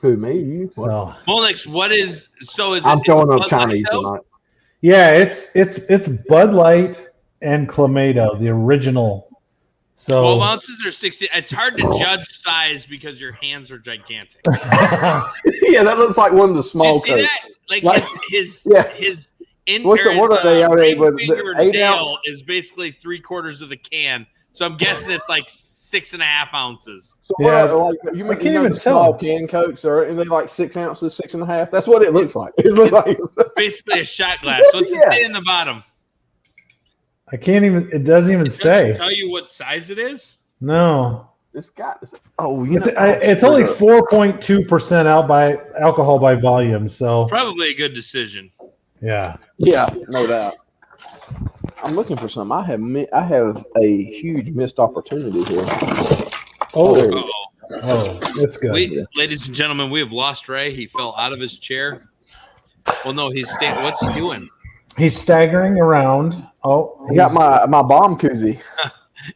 Who, me? You? So Molnix, what is so? Is I'm it? going Bud up Chinese Light, though? tonight. yeah, it's Bud Light and Clamato, the original. 12 So ounces or 60? It's hard to judge size because your hands are gigantic. Yeah, that looks like one of the Do small you see Cokes. that? Like Like- his yeah. his in What are they? Are they ring with the finger 8 nail ounce? is basically 3/4 of the can. So I'm guessing it's like 6.5 ounces. So Yeah, what are, like you I can't know even the small tell. can Cokes are, and they like 6 ounces, 6.5. That's what it looks like. It looks like Basically a shot glass. What's Yeah. it say in the bottom? I can't even. It doesn't even It doesn't say. tell you what size it is. No. it's got. Oh, you It's, know, it's only 4.2% out by alcohol by volume. So Probably a good decision. yeah. yeah, no doubt. I'm looking for some. I have a huge missed opportunity here. Oh, there it is. Uh-oh. oh, it's good. Ladies and gentlemen, we have lost Ray. He fell out of his chair. Well, no, he's staying. What's he doing? He's staggering around. Oh, I got my bomb koozie.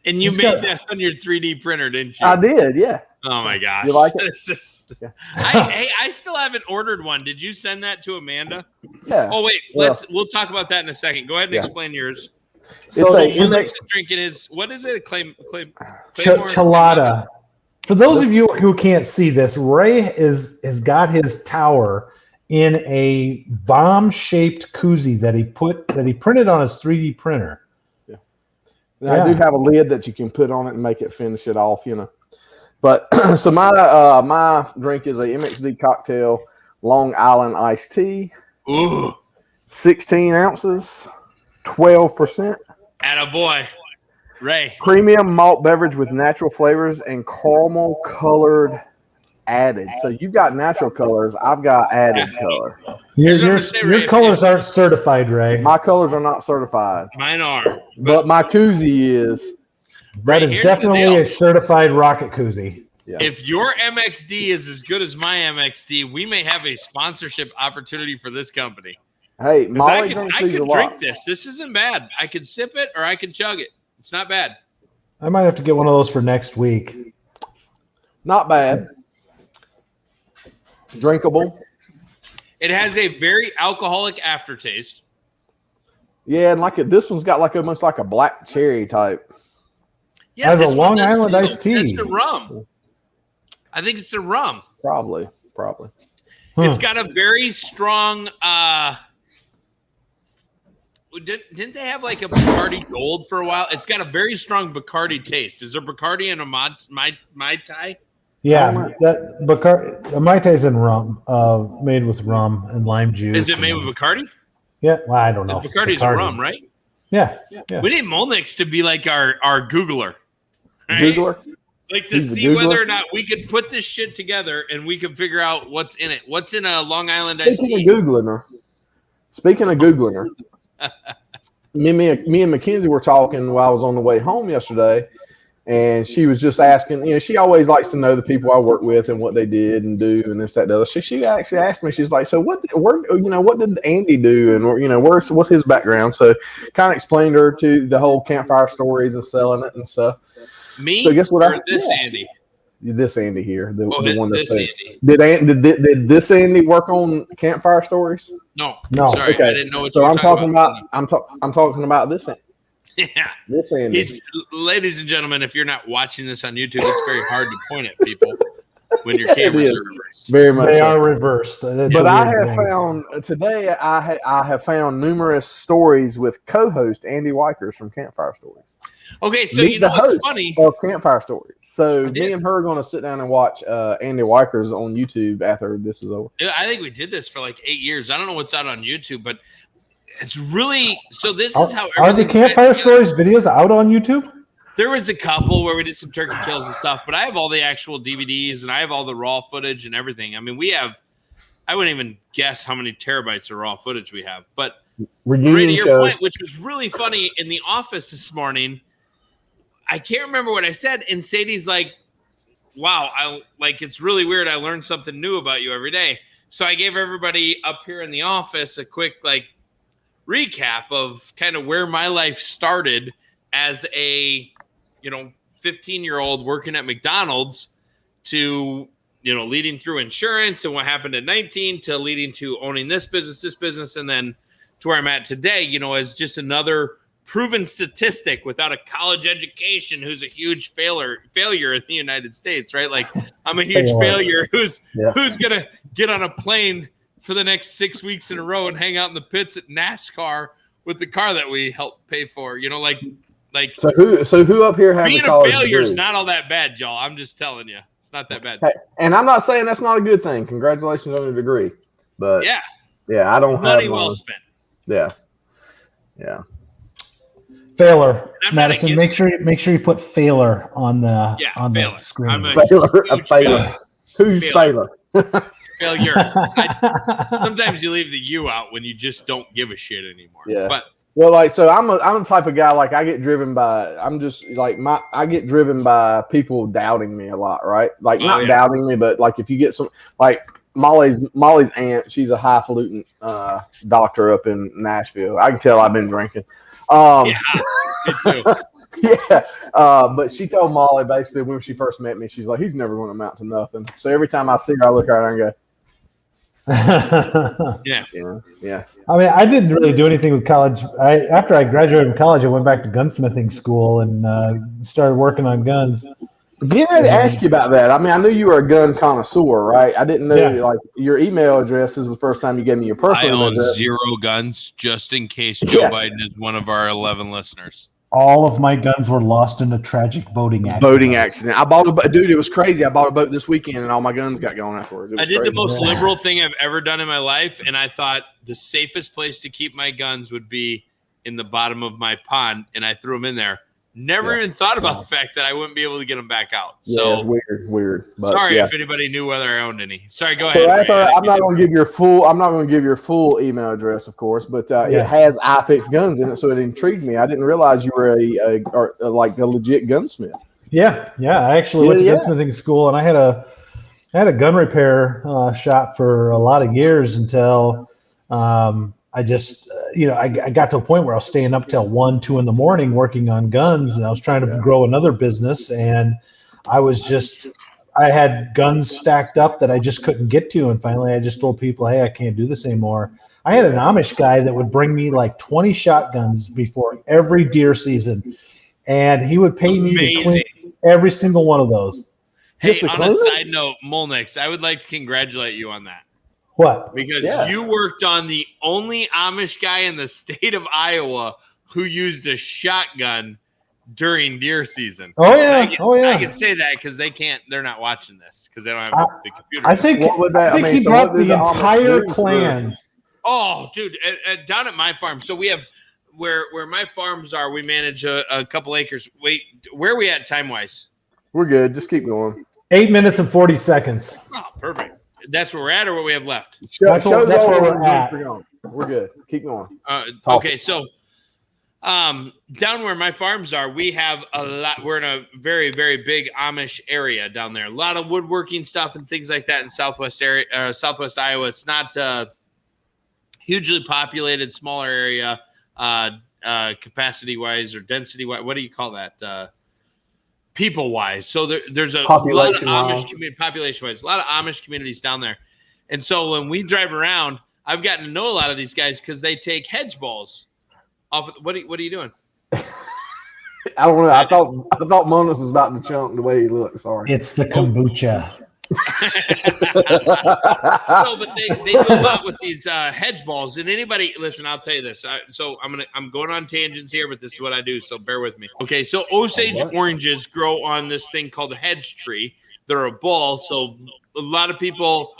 And you He's made got- that on your 3D printer, didn't you? I did, yeah. Oh my gosh! You like it? It's just- Yeah. I still haven't ordered one. Did you send that to Amanda? Yeah. Oh wait, Yeah. we'll talk about that in a second. Go ahead and Yeah. explain yours. So It's a Molnix MX is drinking his what is it? Claymore? Chelada. For those of you who can't see this, Ray has got his tower in a bomb-shaped koozie that he printed on his 3D printer. Now, I Yeah. do have a lid that you can put on it and make it finish it off, you know. But so my drink is a MXD Cocktail Long Island iced tea, Ooh, 16 ounces, 12%. attaboy. Ray. Premium malt beverage with natural flavors and caramel colored added. So you got natural colors. I've got added color. Here's what I'm gonna say, Ray. Your colors aren't certified, Ray. My colors are not certified, Mine are. but my koozie is. That is here's the definitely deal. a certified rocket koozie. Yeah. If your MXD is as good as my MXD, we may have a sponsorship opportunity for this company. Hey, 'Cause Molly I drinks could these a drink lot. this. This isn't bad. I could sip it or I could chug it. It's not bad. I might have to get one of those for next week. Not bad. Drinkable. It has a very alcoholic aftertaste. Yeah, and this one's got like almost like a black cherry type. Yeah, Has a this Long one does Island too. iced tea. It's the rum. I think it's the rum. Probably. It's got a very strong didn't they have like a Bacardi Gold for a while? It's got a very strong Bacardi taste. Is there Bacardi in a Mai Tai? Yeah, that Bacardi, Mai Tai's in rum, made with rum and lime juice. Is it made with Bacardi? Yeah, well, I don't know. if it's Bacardi's a rum, right? Yeah. We need Molnix to be like our Googler. right? Googler. Like to He's the see whether Googler? or not we could put this shit together and we can figure out what's in it. What's in a Long Island iced Speaking tea? of Googling her, me and Mackenzie were talking while I was on the way home yesterday, and she was just asking. You know, she always likes to know the people I work with and what they did and do and this, that, and the other. She actually asked me. She's like, "So what did Andy do? And what's his background?" So, kind of explained her to the whole campfire stories and selling it and stuff. Me? So guess what? Or this Yeah. Andy? This Andy here, the one that this said, Andy. did this Andy work on campfire stories? No. No. Sorry, Okay. I didn't know what So you were I'm talking about this Yeah. this Andy. Ladies and gentlemen, if you're not watching this on YouTube, it's very hard to point at people when your Yeah, it cameras is. are reversed. Very much. They so. are reversed. That's But a I weird have thing. found today. I have found numerous stories with co-host Andy Wikers from Campfire Stories. Okay, so Meet you know the what's host funny? of Campfire Stories. So I did. me and her are going to sit down and watch Andy Weichers on YouTube after this is over. I think we did this for like 8 years. I don't know what's out on YouTube, but it's really so. This Are, is how are the everything Campfire tied together. Stories videos out on YouTube? There was a couple where we did some turkey kills and stuff, but I have all the actual DVDs and I have all the raw footage and everything. I mean, we have. I wouldn't even guess how many terabytes of raw footage we have, but. Reunion Ray, to your show. point, which was really funny in the office this morning, I can't remember what I said, and Sadie's like, "Wow, it's really weird. I learned something new about you every day." So I gave everybody up here in the office a quick recap of kind of where my life started as a 15-year-old working at McDonald's to leading through insurance and what happened at 19 to leading to owning this business, and then to where I'm at today, as just another proven statistic without a college education who's a huge failure in the United States, right? Like I'm a huge failure who's going to get on a plane for the next 6 weeks in a row and hang out in the pits at NASCAR with the car that we helped pay for, So who up here has being a college a failure is degree? not all that bad, y'all. I'm just telling you. It's not that bad. Hey, and I'm not saying that's not a good thing. Congratulations on your degree. But yeah, I don't money have well one. spent. Yeah. Failer, I'm not Madison. against Make sure you put Failer on the failure. screen. I'm a A failure. Who's Failure. failure? failure. Sometimes you leave the U out when you just don't give a shit anymore. Yeah. But Well, so I'm the type of guy I get driven by. I'm just I get driven by people doubting me a lot, right? Not doubting me, but if you get some Molly's aunt, she's a highfalutin doctor up in Nashville. I can tell I've been drinking. me too. Yeah, but she told Molly basically when she first met me, she's like, he's never going to amount to nothing. So every time I see her, I look at her and go, Yeah. I mean, I didn't really do anything with college. After I graduated from college, I went back to gunsmithing school and started working on guns. Get ready to ask you about that. I mean, I knew you were a gun connoisseur, right? I didn't know your email address is the first time you gave me your personal I email own address. 0 guns just in case Joe Biden is one of our 11 listeners. All of my guns were lost in a tragic boating accident. I bought a boat. Dude, it was crazy. I bought a boat this weekend and all my guns got going afterwards. I did the most liberal thing I've ever done in my life, and I thought the safest place to keep my guns would be in the bottom of my pond, and I threw them in there. Never even thought about the fact that I wouldn't be able to get them back out. So it's weird. But sorry if anybody knew whether I owned any. Sorry, go so ahead. I'm not going to give your full email address, of course, but it has iFix guns in it, so it intrigued me. I didn't realize you were a legit gunsmith. Yeah. I actually went to gunsmithing school, and I had a gun repair shop for a lot of years until I just I got to a point where I was staying up till 1, 2 in the morning working on guns, and I was trying to grow another business, and I had guns stacked up that I just couldn't get to, and finally I just told people, hey, I can't do this anymore. I had an Amish guy that would bring me 20 shotguns before every deer season, and he would pay me to clean every single one of those. Hey, on a side note, Molnix, I would like to congratulate you on that. What? Because you worked on the only Amish guy in the state of Iowa who used a shotgun during deer season. Oh yeah, I can say that because they're not watching this because they don't have the computer. I think he brought the entire clans. Oh, dude, down at my farm. So we have where my farms are. We manage a couple acres. Wait, where are we at time wise? We're good. Just keep going. 8 minutes and 40 seconds. Oh, perfect. That's where we're at, or what we have left. That's where we're at. We're good. Keep going. Okay, so down where my farms are, we have a lot. We're in a very, very big Amish area down there. A lot of woodworking stuff and things like that in Southwest Iowa. It's not hugely populated, smaller area, capacity wise or density wise. What do you call that? People wise. So there's a lot of Amish community, population wise, a lot of Amish communities down there. And so when we drive around, I've gotten to know a lot of these guys because they take hedge balls off. What are you doing? I don't know. I thought Monas was about to chunk the way he looked. Sorry. It's the kombucha. No, but they do a lot with these hedge balls. And anybody, listen, I'll tell you this. I'm going on tangents here, but this is what I do. So bear with me. Okay, so Osage oranges grow on this thing called a hedge tree. They're a ball. So a lot of people,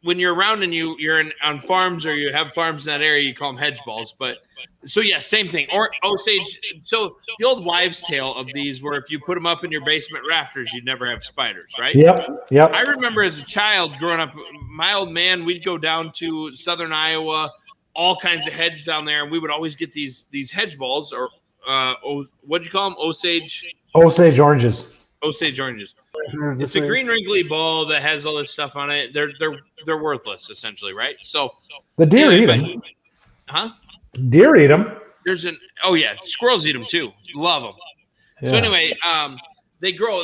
when you're around and you're on farms or you have farms in that area, you call them hedge balls. But so yeah, same thing. Or Osage. So the old wives' tale of these, where if you put them up in your basement rafters, you'd never have spiders, right? Yep. I remember as a child growing up, my old man, we'd go down to southern Iowa, all kinds of hedge down there, and we would always get these hedge balls, or what'd you call them? Osage oranges. Osage oranges. It's a green wrinkly ball that has all this stuff on it. They're worthless essentially, right? So the deer eat them. Huh? Deer eat them. Squirrels eat them too. Love them. Yeah. So anyway, they grow,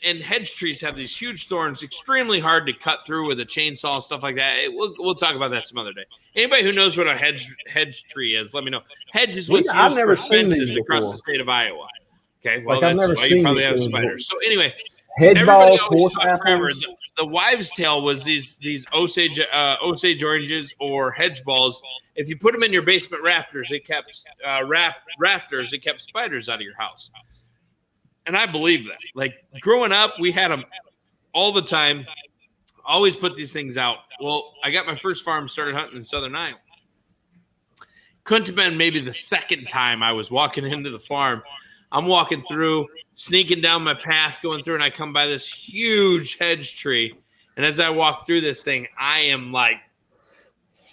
and hedge trees have these huge thorns, extremely hard to cut through with a chainsaw, stuff like that. We'll talk about that some other day. Anybody who knows what a hedge tree is, let me know. Hedge is what's used for fences across the state of Iowa. Okay, well, that's why you probably have spiders. So anyway, hedge balls, horse apples. The wives' tale was these Osage oranges or hedge balls. If you put them in your basement rafters, it kept spiders out of your house. And I believe that. Like growing up, we had them all the time. Always put these things out. Well, I got my first farm started hunting in southern Iowa. Couldn't have been maybe the second time I was walking into the farm. I'm walking through, sneaking down my path, going through, and I come by this huge hedge tree. And as I walk through this thing, I am like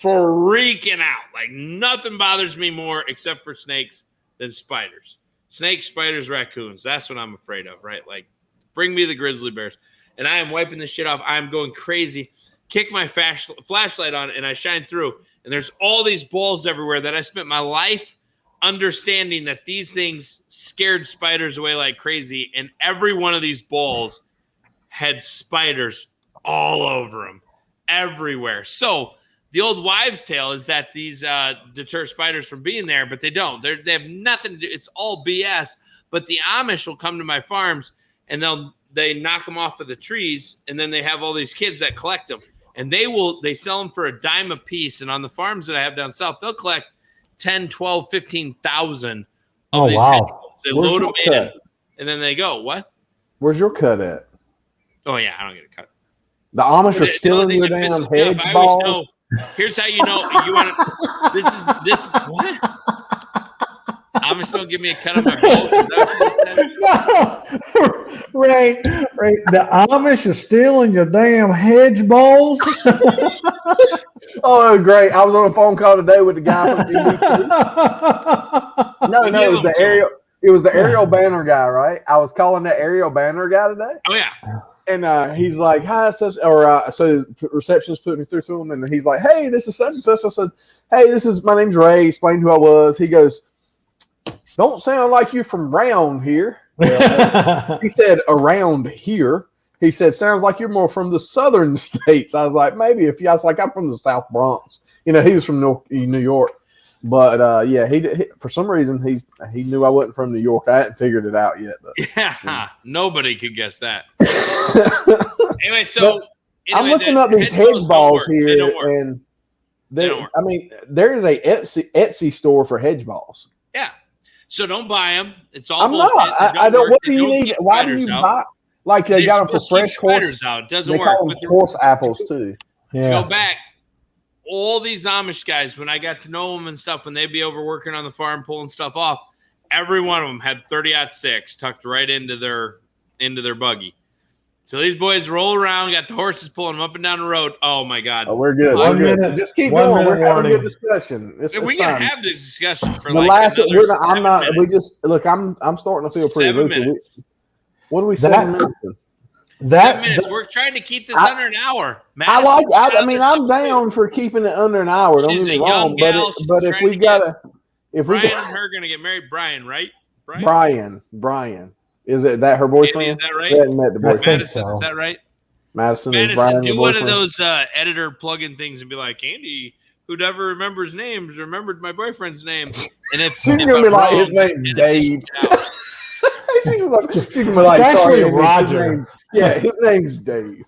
freaking out. Like nothing bothers me more except for snakes than spiders. Snakes, spiders, raccoons. That's what I'm afraid of, right? Like, bring me the grizzly bears. And I am wiping this shit off. I'm going crazy. Kick my flashlight on, and I shine through. And there's all these balls everywhere that I spent my life understanding that these things scared spiders away like crazy. And every one of these balls had spiders all over them, everywhere. So the old wives' tale is that these deter spiders from being there, but they don't. They have nothing to do. It's all BS. But the Amish will come to my farms, and they knock them off of the trees, and then they have all these kids that collect them. And they sell them for $0.10 a piece. And on the farms that I have down south, they'll collect 10, 12, 15,000 of these hedge balls. They load them in, and then they go, what? Where's your cut at? Oh, yeah, I don't get a cut. The Amish are stealing your damn hedge balls? Here's how you know you want to. This is what? Amish don't give me a cut on my balls. Is that what you said? No, right. The Amish are stealing your damn hedge balls. Oh, great! I was on a phone call today with the guy from BBC. No, it was the Ariel Banner guy, right? I was calling that Ariel Banner guy today. Oh yeah. And he's like, "Hi," so the receptionist put me through to him, and he's like, "Hey, this is such and such." I said, "Hey, my name's Ray." Explained who I was. He goes, "Don't sound like you're from round here." Well, he said, "Around here." He said, "Sounds like you're more from the southern states." I was like, "Maybe if you." I was like, "I'm from the South Bronx." He was from New York, but he for some reason he knew I wasn't from New York. I hadn't figured it out yet. But, nobody could guess that. Anyway, I'm looking up these hedge balls here, and there is a Etsy store for hedge balls. Yeah, so don't buy them. It's all. I'm not. I don't. What do you need? Why do you buy? Like they got them for fresh horse. Out. Doesn't they work. call them horse apples too. Yeah. To go back, all these Amish guys, when I got to know them and stuff, when they'd be over working on the farm pulling stuff off, every one of them had 30-06 tucked right into their buggy. So these boys roll around, got the horses pulling them up and down the road. Oh my God! Oh, we're good. One we're minute, good. Just keep going. We're having a good discussion. We can have this discussion for the last. I'm not. Minutes. We just look. I'm starting to feel pretty 7 minutes. What are we 7 minutes? 7 minutes. We're trying to keep this under an hour. I'm down for keeping it under an hour. Don't get me wrong. But if we gotta, Brian and her gonna get married. Brian, right? Brian. Is it that her boyfriend? Is that right? They hadn't met the boyfriend. Madison, is that right? Madison is Brian. Do one of those editor plug-in things and be like, Andy, who never remembers names, remembered my boyfriend's name. And if she's gonna be like, his name's Dave. she's gonna be like, It's actually sorry, Andy, Roger. his name's Dave.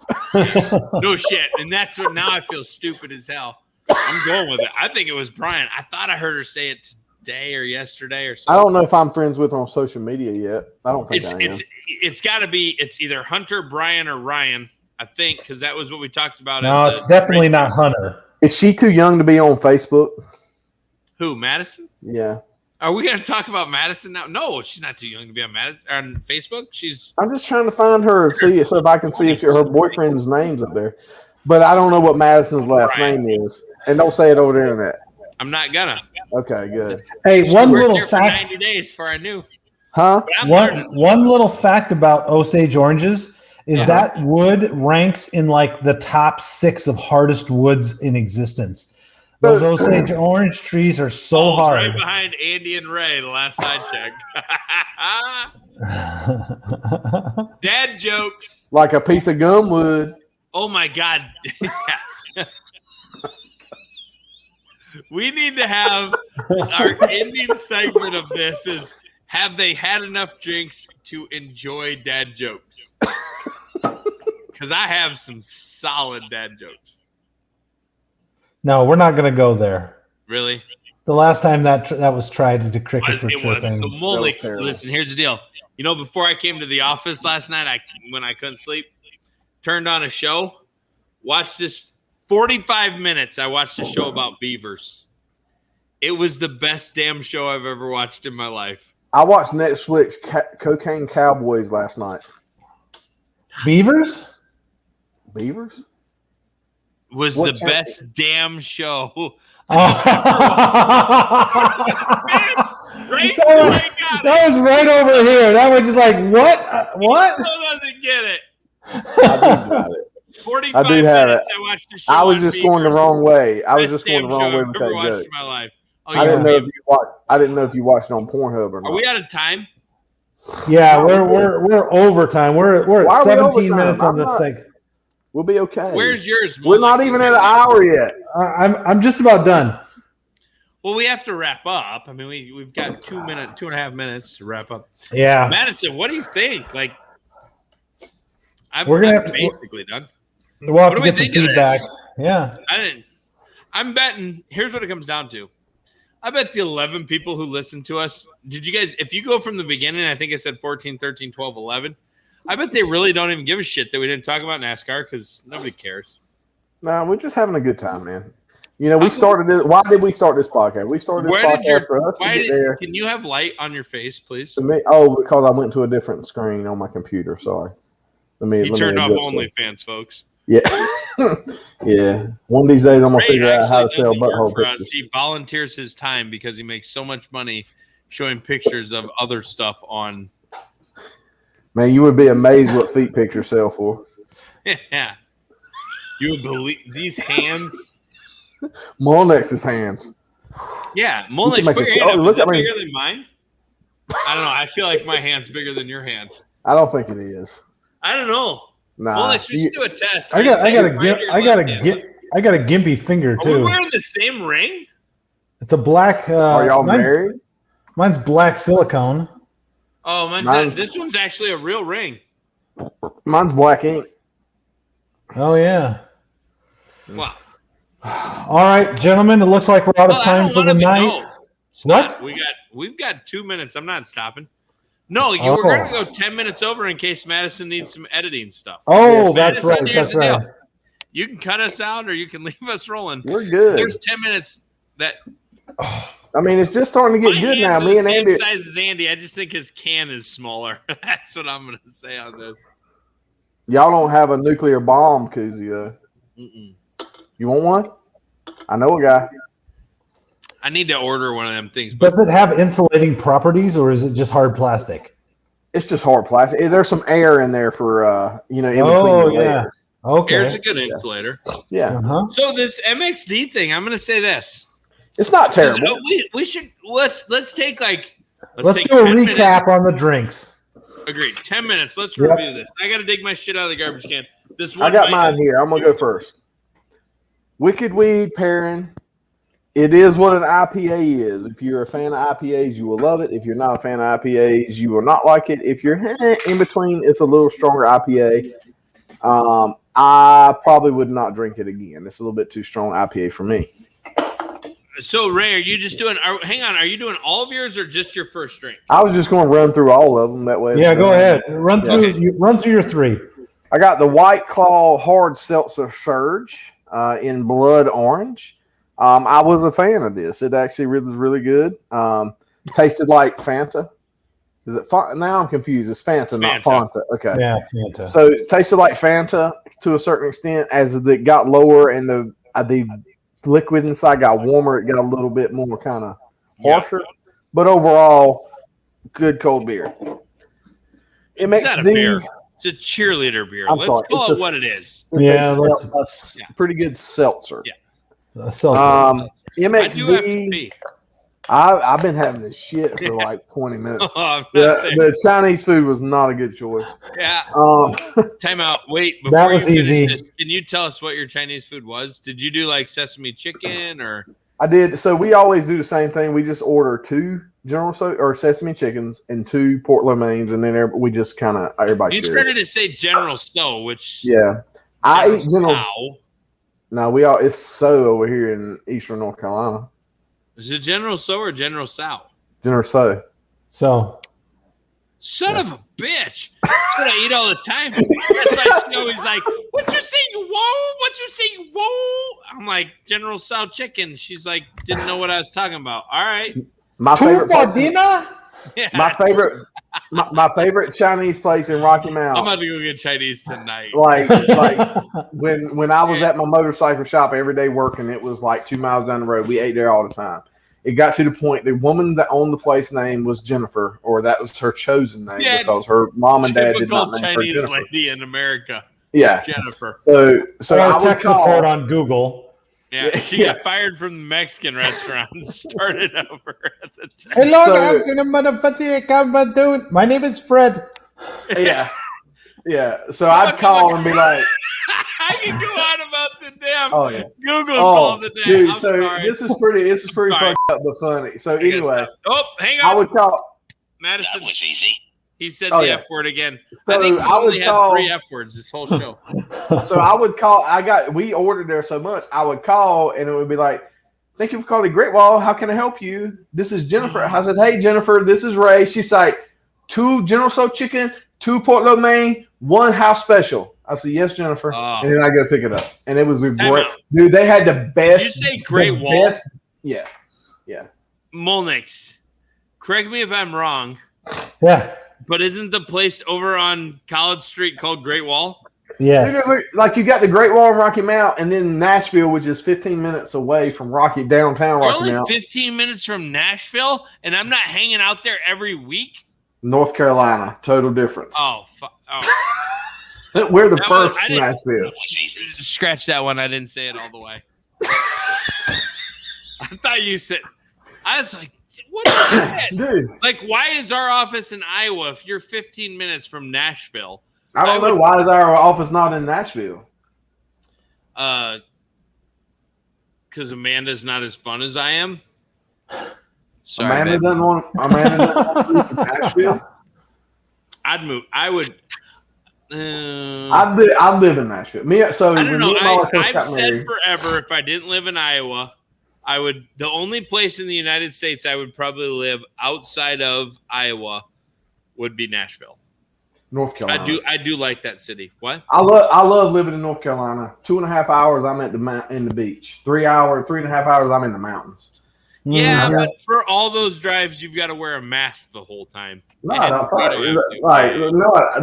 No shit. And that's what now I feel stupid as hell. I'm going with it. I think it was Brian. I thought I heard her say it today or yesterday or something. I don't know if I'm friends with her on social media yet. I don't think I am. It's got to be. It's either Hunter, Brian, or Ryan. I think because that was what we talked about. No, it's definitely not Hunter. Is she too young to be on Facebook? Who, Madison? Yeah. Are we going to talk about Madison now? No, she's not too young to be on Facebook. I'm just trying to find her, so if I can see if her boyfriend's name's up there. But I don't know what Madison's last name is, and don't say it over the internet. I'm not gonna. Okay, good. Hey, one little fact. For 90 days before I knew. Huh? One little fact about Osage oranges is that wood ranks in like the top 6 of hardest woods in existence. Those Osage orange trees are so hard. Right behind Andy and Ray the last I checked. Dad jokes. Like a piece of gum would. Oh my God. We need to have our ending segment of this is have they had enough drinks to enjoy dad jokes? Because I have some solid dad jokes. No, we're not going to go there. Really? The last time that was tried to cricket for it chirping. was. So Molix, listen, here's the deal. You know, before I came to the office last night, when I couldn't sleep, turned on a show, watched this 45 minutes. I watched a show about beavers. It was the best damn show I've ever watched in my life. I watched Netflix Cocaine Cowboys last night. Beavers? Beavers? Was the best damn show. That was right over here. That was just like, what? What? He still doesn't get it. I do have it. 45 I do have minutes it. I watched the show. I was just going the wrong way. I was Best just going the damn wrong show way I've with ever that watched joke. in my life. Oh, I didn't know if you watched. I didn't know if you watched it on Pornhub or not. Are we out of time? Yeah, we're overtime. We're at 17 minutes on this thing. We'll be okay. Where's yours? We're not even at an hour yet. I'm just about done. Well, we have to wrap up. I mean, we've got 2.5 minutes to wrap up. Yeah, Madison, what do you think? Like, we're gonna I'm basically done. We'll have to get the feedback. Yeah, I'm betting. Here's what it comes down to. I bet the 11 people who listen to us. Did you guys? If you go from the beginning, I think I said 14, 13, 12, 11. I bet they really don't even give a shit that we didn't talk about NASCAR because nobody cares. No, we're just having a good time, man. You know, we started this. Why did we start this podcast? We started this podcast for us to get there. Can you have light on your face, please? Because I went to a different screen on my computer. Sorry. He turned off OnlyFans, folks. Yeah. Yeah. One of these days, I'm going to figure out how to sell butthole pictures. He volunteers his time because he makes so much money showing pictures of other stuff on. Man, you would be amazed what feet pictures sell for. Yeah. You would believe these hands. Molnex's hands. Yeah. Molnex, put your hand up. Is that bigger than mine? I don't know. I feel like my hand's bigger than your hand. I don't think it is. I don't know. Nah. Molnex, we should do a test. I got a gimpy finger too. Are we wearing the same ring? It's a black. Are y'all married? Mine's black silicone. Oh, this one's actually a real ring. Mine's black ink. Oh yeah. Wow. All right, gentlemen. It looks like we're out of time for the night. What? We've got 2 minutes. I'm not stopping. No, we're going to go 10 minutes over in case Madison needs some editing stuff. Oh, that's right. That's right. You can cut us out or you can leave us rolling. We're good. There's 10 minutes that. I mean, it's just starting to get good now. Me and Andy. Same size as Andy. I just think his can is smaller. That's what I'm going to say on this. Y'all don't have a nuclear bomb koozie, though. Mm-mm. You want one? I know a guy. I need to order one of them things. Does it have insulating properties, or is it just hard plastic? It's just hard plastic. There's some air in there for in between the layers. Okay. Air's a good insulator. Yeah. Uh-huh. So this MXD thing, I'm going to say this. It's not terrible. We should let's take let's do a recap on the drinks. Agreed. 10 minutes. Let's review this. I got to dig my shit out of the garbage can. I got mine here. I'm gonna go first. Wicked Weed pairing, It is what an IPA is. If you're a fan of IPAs, you will love it. If you're not a fan of IPAs, you will not like it. If you're in between, it's a little stronger IPA. I probably would not drink it again. It's a little bit too strong IPA for me. So, Ray, are you just doing? Hang on, are you doing all of yours or just your first drink? I was just going to run through all of them that way. Yeah, go ahead. Run through your three. I got the White Claw Hard Seltzer Surge in blood orange. I was a fan of this. It actually was really good. Tasted like Fanta. Is it Fanta? Now I'm confused. It's Fanta, not Fanta. Okay. Yeah, Fanta. So it tasted like Fanta to a certain extent. As it got lower and the liquid inside got warmer, it got a little bit more kind of harsher. But overall, good cold beer. It's not a beer. It's a cheerleader beer. Let's call it what it is. It's a pretty good seltzer. Yeah. Seltzer. MXD. I've been having this shit for like 20 minutes. The Chinese food was not a good choice. Yeah. Time out. Wait. Before That was easy. Can you tell us what your Chinese food was? Did you do like sesame chicken or? I did. So we always do the same thing. We just order 2 or sesame chickens and 2 Port lo mains, and then we just kind of everybody. You started to say General So, which I eat General. Sow. No, it's So over here in Eastern North Carolina. Is it General So or General Sow? General So. Son of a bitch. That's what I eat all the time. That's like she always like, what you say, you whoa? What you say, you whoa? I'm like, General Sow chicken. She's like, didn't know what I was talking about. All right. My favorite for dinner? Yeah. My favorite Chinese place in Rocky Mount. I'm about to go get Chinese tonight. Like when I was at my motorcycle shop every day working, it was like 2 miles down the road. We ate there all the time. It got to the point the woman that owned the place name was Jennifer, or that was her chosen name because her mom and dad did not name Chinese her Jennifer. lady in America. Yeah, Jennifer. So I would tech support on Google. Yeah, she got fired from the Mexican restaurant and started over at the Hello, my name is Fred. Yeah. So I'd call and be like, I can go on about the damn Google called the damn. Dude, I'm so sorry. this is pretty fucked up but funny. So anyway, hang on. I would call Madison. That was easy. He said the F word again. So I think we I would only had call 3 F words this whole show. So I would call. We ordered there so much. I would call and it would be like, "Thank you for calling Great Wall. How can I help you? This is Jennifer." I said, "Hey Jennifer, this is Ray." She's like, 2 General Tso chicken, 2 Port lo mein, 1 house special. I said, "Yes, Jennifer," and then I go pick it up, and it was a great. Dude, they had the best. Did you say Great Wall? Yeah. Molnix. Correct me if I'm wrong. Yeah. But isn't the place over on College Street called Great Wall? Yes. Dude, like you got the Great Wall in Rocky Mount, and then Nashville, which is 15 minutes away from downtown Rocky only Mount. 15 minutes from Nashville, and I'm not hanging out there every week? North Carolina, total difference. Oh. We're the first Nashville. Scratch that one. I didn't say it all the way. I thought you said. I was like, what is that? Dude. Like, why is our office in Iowa if you're 15 minutes from Nashville? I don't know. Why is our office not in Nashville? Because Amanda's not as fun as I am. Sorry, Amanda doesn't want to move to Nashville. I'd move. I would. I'd live in Nashville. I don't know. I've said forever if I didn't live in Iowa, I would. The only place in the United States I would probably live outside of Iowa would be Nashville. North Carolina. I do like that city. What? I love living in North Carolina. 2.5 hours I'm at the beach. 3.5 hours I'm in the mountains. Yeah, but for all those drives, you've got to wear a mask the whole time. No,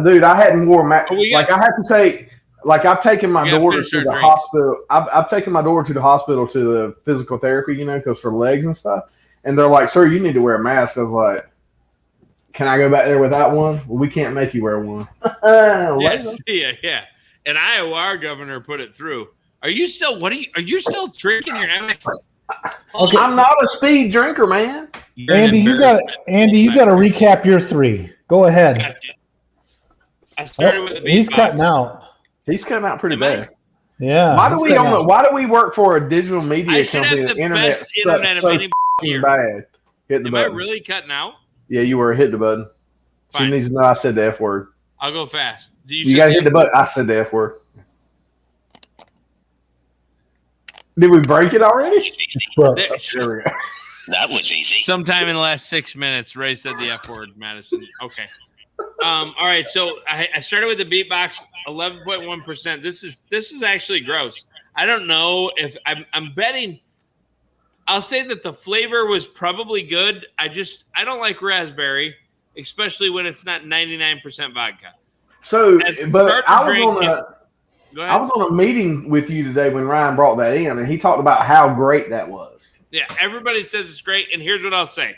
dude, I hadn't worn a mask. Like I had to take. Like I've taken my daughter to the hospital. I've taken my daughter to the hospital to the physical therapy, because for legs and stuff. And they're like, "Sir, you need to wear a mask." I was like, "Can I go back there without one?" Well, we can't make you wear one. Yeah. And Iowa, our governor put it through. Are you still? Are you still drinking your MX? Okay. I'm not a speed drinker, man. Andy, you got to recap your 3. Go ahead. I started with the beat He's box. cutting out. He's cutting out pretty bad. Yeah. Why do we work for a digital media I should company? have the Internet best internet of so any year. bad. Hit the Am I button. really cutting out? Yeah, you were. Hit the button. She Fine. needs to know I said the F word. I'll go fast. Do You got to hit the button. I said the F word. Did we break it already? But There we go. That was easy. Sometime in the last 6 minutes, Ray said the F word, Madison. Okay. All right. So I started with the beatbox, 11.1%. This is actually gross. I don't know if I'm betting. I'll say that the flavor was probably good. I don't like raspberry, especially when it's not 99% vodka. So, but I was on a meeting with you today when Ryan brought that in, and he talked about how great that was. Yeah, everybody says it's great, and here's what I'll say: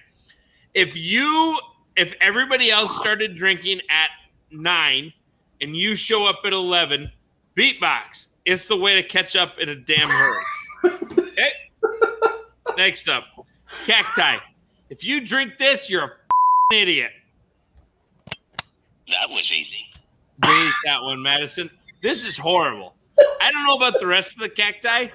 if everybody else started drinking at 9 and you show up at 11, beatbox. It's the way to catch up in a damn hurry. Okay. Next up, cacti. If you drink this, you're a idiot. That was easy. Delete that one, Madison. This is horrible. I don't know about the rest of the cacti.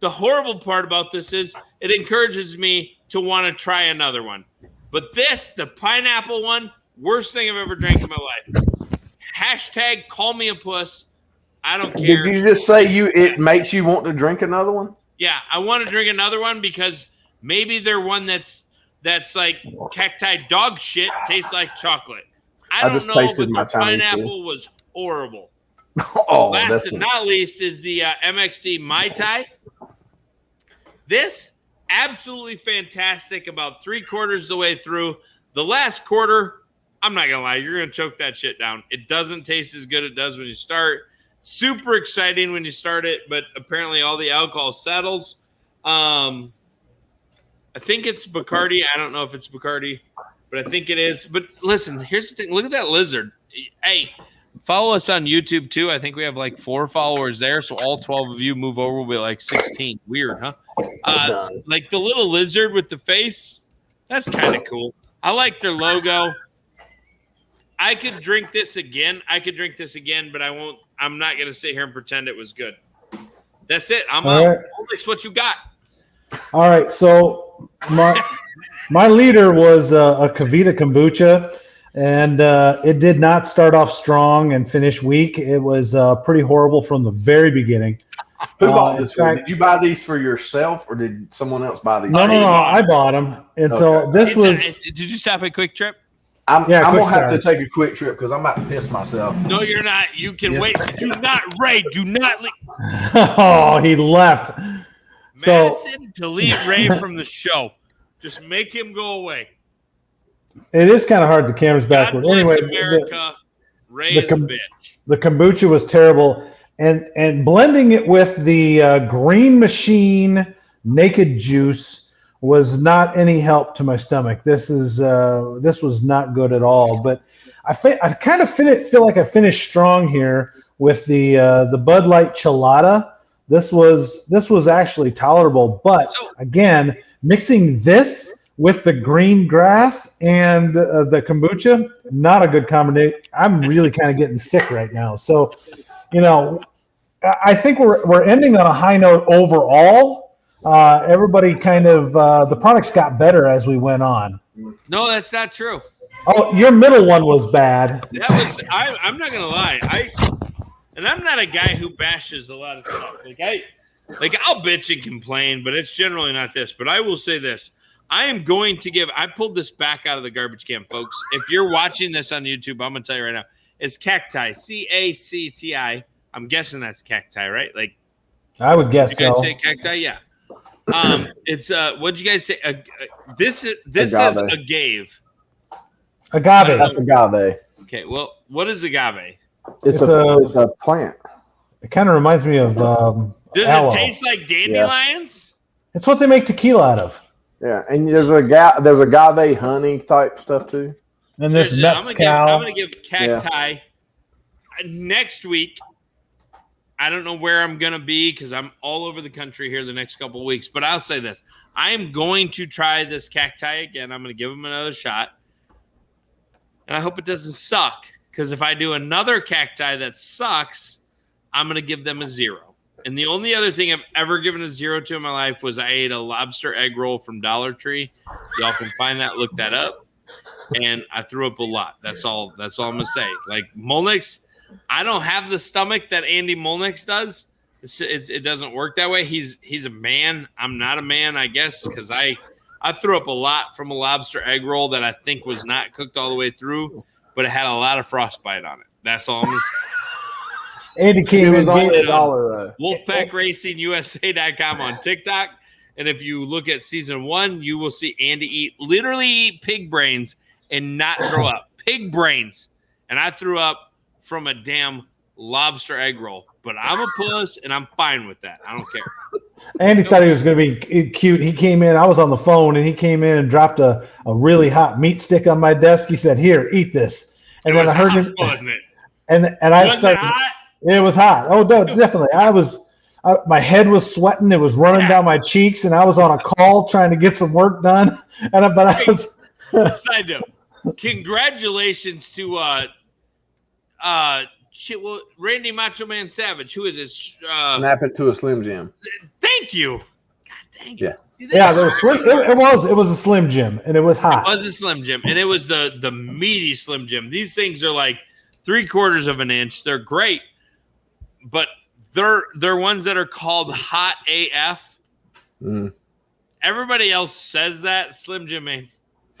The horrible part about this is it encourages me to want to try another one. But this, the pineapple one, worst thing I've ever drank in my life. Hashtag call me a puss. I don't care. Did you just say it makes you want to drink another one? Yeah, I want to drink another one because maybe they're one that's like cacti dog shit, tastes like chocolate. I don't know, but the pineapple was horrible. Last and not least is the MXD Mai Tai. This, absolutely fantastic about 3/4 of the way through. The last quarter, I'm not going to lie, you're going to choke that shit down. It doesn't taste as good as it does when you start. Super exciting when you start it, but apparently all the alcohol settles. I think it's Bacardi. I don't know if it's Bacardi, but I think it is. But listen, here's the thing. Look at that lizard. Hey, follow us on YouTube too. I think we have like 4 followers there. So all 12 of you move over, we'll be like 16. Weird, huh? Like the little lizard with the face. That's kind of cool. I like their logo. I could drink this again. But I won't. I'm not going to sit here and pretend it was good. That's it. I'm out. right. Alex, what you got? All right, so my leader was a Kavita kombucha, and it did not start off strong and finish weak. It was pretty horrible from the very beginning. Who bought this? Did you buy these for yourself, or did someone else buy these? No, I bought them, and so this was. Did you stop at Quick Trip? I'm gonna have to take a quick trip because I'm about to piss myself. No, you're not. You can wait. Do not, Ray. Do not leave. Oh, he left. Madison, delete Ray from the show. Just make him go away. It is kind of hard. The camera's backward. God bless Anyway, America. Ray is a bitch. The kombucha was terrible, and blending it with the Green Machine Naked Juice was not any help to my stomach. This was not good at all. But I kind of feel like I finished strong here with the Bud Light Chelada. This was actually tolerable, but again, mixing this with the green grass and the kombucha, not a good combination. I'm really kind of getting sick right now. So, I think we're ending on a high note overall. Everybody kind of the products got better as we went on. No, that's not true. Oh, your middle one was bad. That was. I'm not gonna lie. And I'm not a guy who bashes a lot of stuff. I'll bitch and complain, but it's generally not this. But I will say this. I am going to give – I pulled this back out of the garbage can, folks. If you're watching this on YouTube, I'm going to tell you right now. It's cacti, C-A-C-T-I. I'm guessing that's cacti, right? Like, I would guess so. You guys say cacti? Yeah. It's what'd you guys say? This says agave. Agave. That's agave. Okay, well, what is agave? It's a plant. It kind of reminds me of Does aloe. it taste like dandelions? Yeah. It's what they make tequila out of. Yeah, and there's agave honey type stuff too. And there's mezcal. I'm gonna give cacti next week. I don't know where I'm gonna be because I'm all over the country here the next couple of weeks. But I'll say this: I am going to try this cacti again. I'm gonna give them another shot, and I hope it doesn't suck. Because if I do another cacti that sucks, I'm gonna give them a 0. And the only other thing I've ever given a 0 to in my life was I ate a lobster egg roll from Dollar Tree. Y'all can find that, look that up. And I threw up a lot. That's all I'm gonna say. Like Molnick's, I don't have the stomach that Andy Molnick's does. It doesn't work that way. He's a man. I'm not a man, I guess, because I threw up a lot from a lobster egg roll that I think was not cooked all the way through, but it had a lot of frostbite on it. That's all I'm gonna say. Andy came in. Was only $1 though. WolfpackRacingUSA.com on TikTok. And if you look at season 1, you will see Andy literally eat pig brains and not throw up. Pig brains. And I threw up from a damn lobster egg roll. But I'm a puss, and I'm fine with that. I don't care. Andy thought he was going to be cute. He came in. I was on the phone, and he came in and dropped a really hot meat stick on my desk. He said, "Here, eat this." And then I heard him. Wasn't it? And I started. It hot? It was hot. Oh, no, definitely. My head was sweating. It was running down my cheeks, and I was on a call trying to get some work done. But I was. Side note: congratulations to Randy Macho Man Savage. Who is this? Snap it to a Slim Jim. Thank you. God dang it. Yeah. Yeah, there was it was a Slim Jim, and it was hot. It was a Slim Jim, and it was the meaty Slim Jim. These things are like 3/4 of an inch. They're great, but they're ones that are called hot AF. Mm. Everybody else says that Slim Jim ain't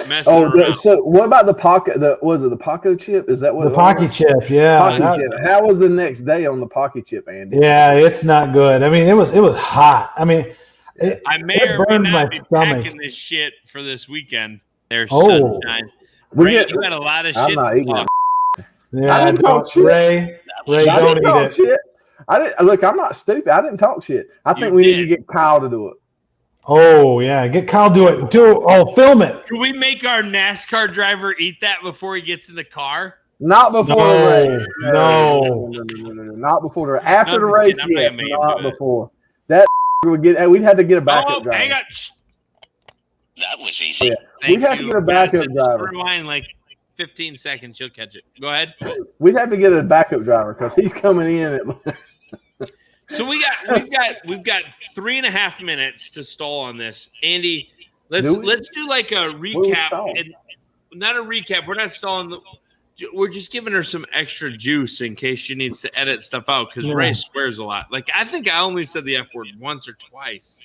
messing around. So what about the pocket? Was it the Paco chip? Is that what The Pocky chip? Yeah. Pocky chip. How was the next day on the Pocky chip, Andy? Yeah, it's not good. I mean, it was hot. I mean, I may or may not be packing this shit for this weekend. There's sunshine. Ray, you got a lot of shit to talk. Yeah, I didn't talk shit. Ray, don't eat it. Shit. Look, I'm not stupid. I didn't talk shit. I think we need to get Kyle to do it. Oh yeah, get Kyle to do it. Film it. Can we make our NASCAR driver eat that before he gets in the car? Not before the race. No. Not before the race. After the race, yes. Not before. That we'd have to get a backup driver. Hang on. That was easy. Yeah. We'd have to get a backup driver. Rewind like 15 seconds. You'll catch it. Go ahead. We'd have to get a backup driver because he's coming in at. So we've got 3.5 minutes to stall on this. Andy, let's do like a recap. And not a recap. We're not stalling. We're just giving her some extra juice in case she needs to edit stuff out because Ray swears a lot. Like I think I only said the F word once or twice.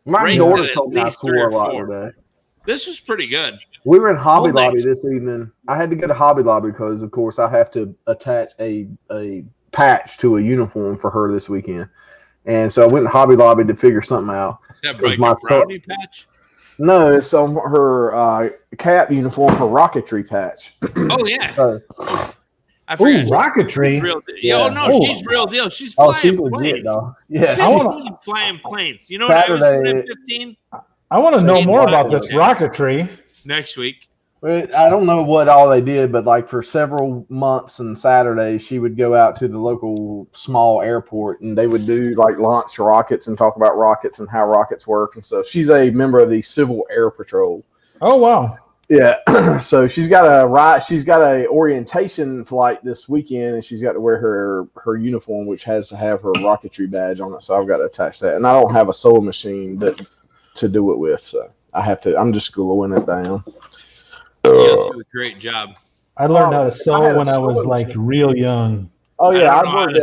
My daughter told me I swore a lot today. This was pretty good. We were in Hobby Lobby this evening. I had to go to Hobby Lobby because, of course, I have to attach a patch to a uniform for her this weekend. And so I went to Hobby Lobby to figure something out. Is that like a brownie patch? No, it's on her cap uniform, her rocketry patch. Oh, yeah. I forgot. Rocketry? She's real deal. She's flying she's planes. legit, dog. Yes. Flying planes. You know what I was doing at 15? I want to know more about this rocketry. Next week. I don't know what all they did, but like for several months and Saturdays, she would go out to the local small airport and they would do like launch rockets and talk about rockets and how rockets work and stuff. She's a member of the Civil Air Patrol. Oh, wow. Yeah. So she's got a orientation flight this weekend and she's got to wear her uniform, which has to have her rocketry badge on it. So I've got to attach that. And I don't have a sewing machine to do it with. So I'm just gluing it down. You do a great job. I learned how to sew when I was like real young. Oh yeah, I worked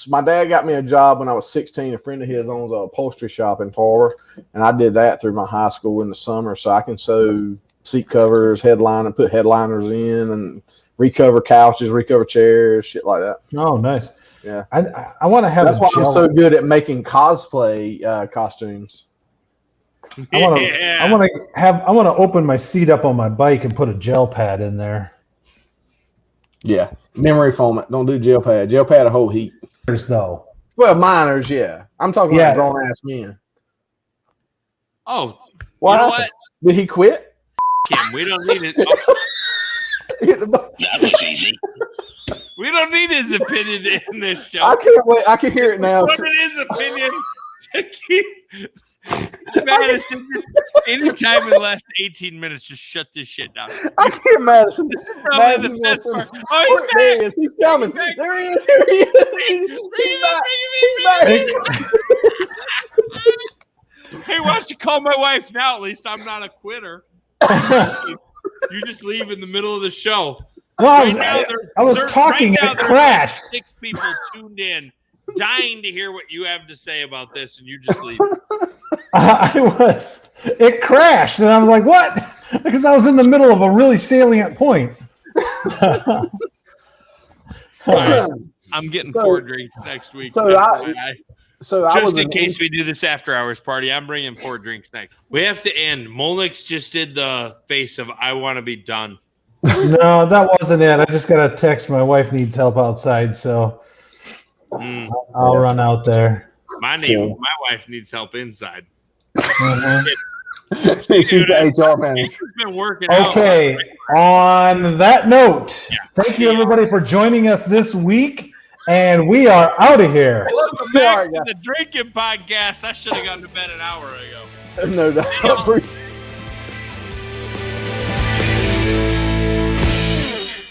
my dad got me a job when I was 16. A friend of his owns a upholstery shop in Tarver, and I did that through my high school in the summer. So I can sew seat covers, put headliners in, and recover couches, recover chairs, shit like that. Oh, nice. Yeah, I want to have. That's why I'm so good at making cosplay costumes. I want to open my seat up on my bike and put a gel pad in there. Yeah, memory foam it. Don't do gel pad. Gel pad a whole heat. Though. Well, minors, yeah. I'm talking about grown ass men. Oh, what? Did he quit? Him. We don't need it. That was easy. We don't need his opinion in this show. I can't wait. I can hear it now. What is his opinion to keep? Madison, anytime in the last 18 minutes, just shut this shit down. I can't, Madison. Madison the best part. Oh, there he is. He's coming. There he is. Here he is. He's Hey, why don't you call my wife now? At least I'm not a quitter. You just leave in the middle of the show. No, I was there's talking right now, and it crashed. 6 people tuned in, dying to hear what you have to say about this, and you just leave. It crashed, and I was like, what? Because I was in the middle of a really salient point. Right. I'm getting 4 drinks next week. Just in case we do this after hours party, I'm bringing 4 drinks next. We have to end. Molnix just did the face of I want to be done. No, that wasn't it. I just got a text. My wife needs help outside, so I'll run out there. My wife needs help inside. She's the HR manager. She's been working out. Okay. On that note, thank you everybody for joining us this week, and we are out of here. Welcome back to the Drinking Podcast. I should have gone to bed an hour ago. No doubt.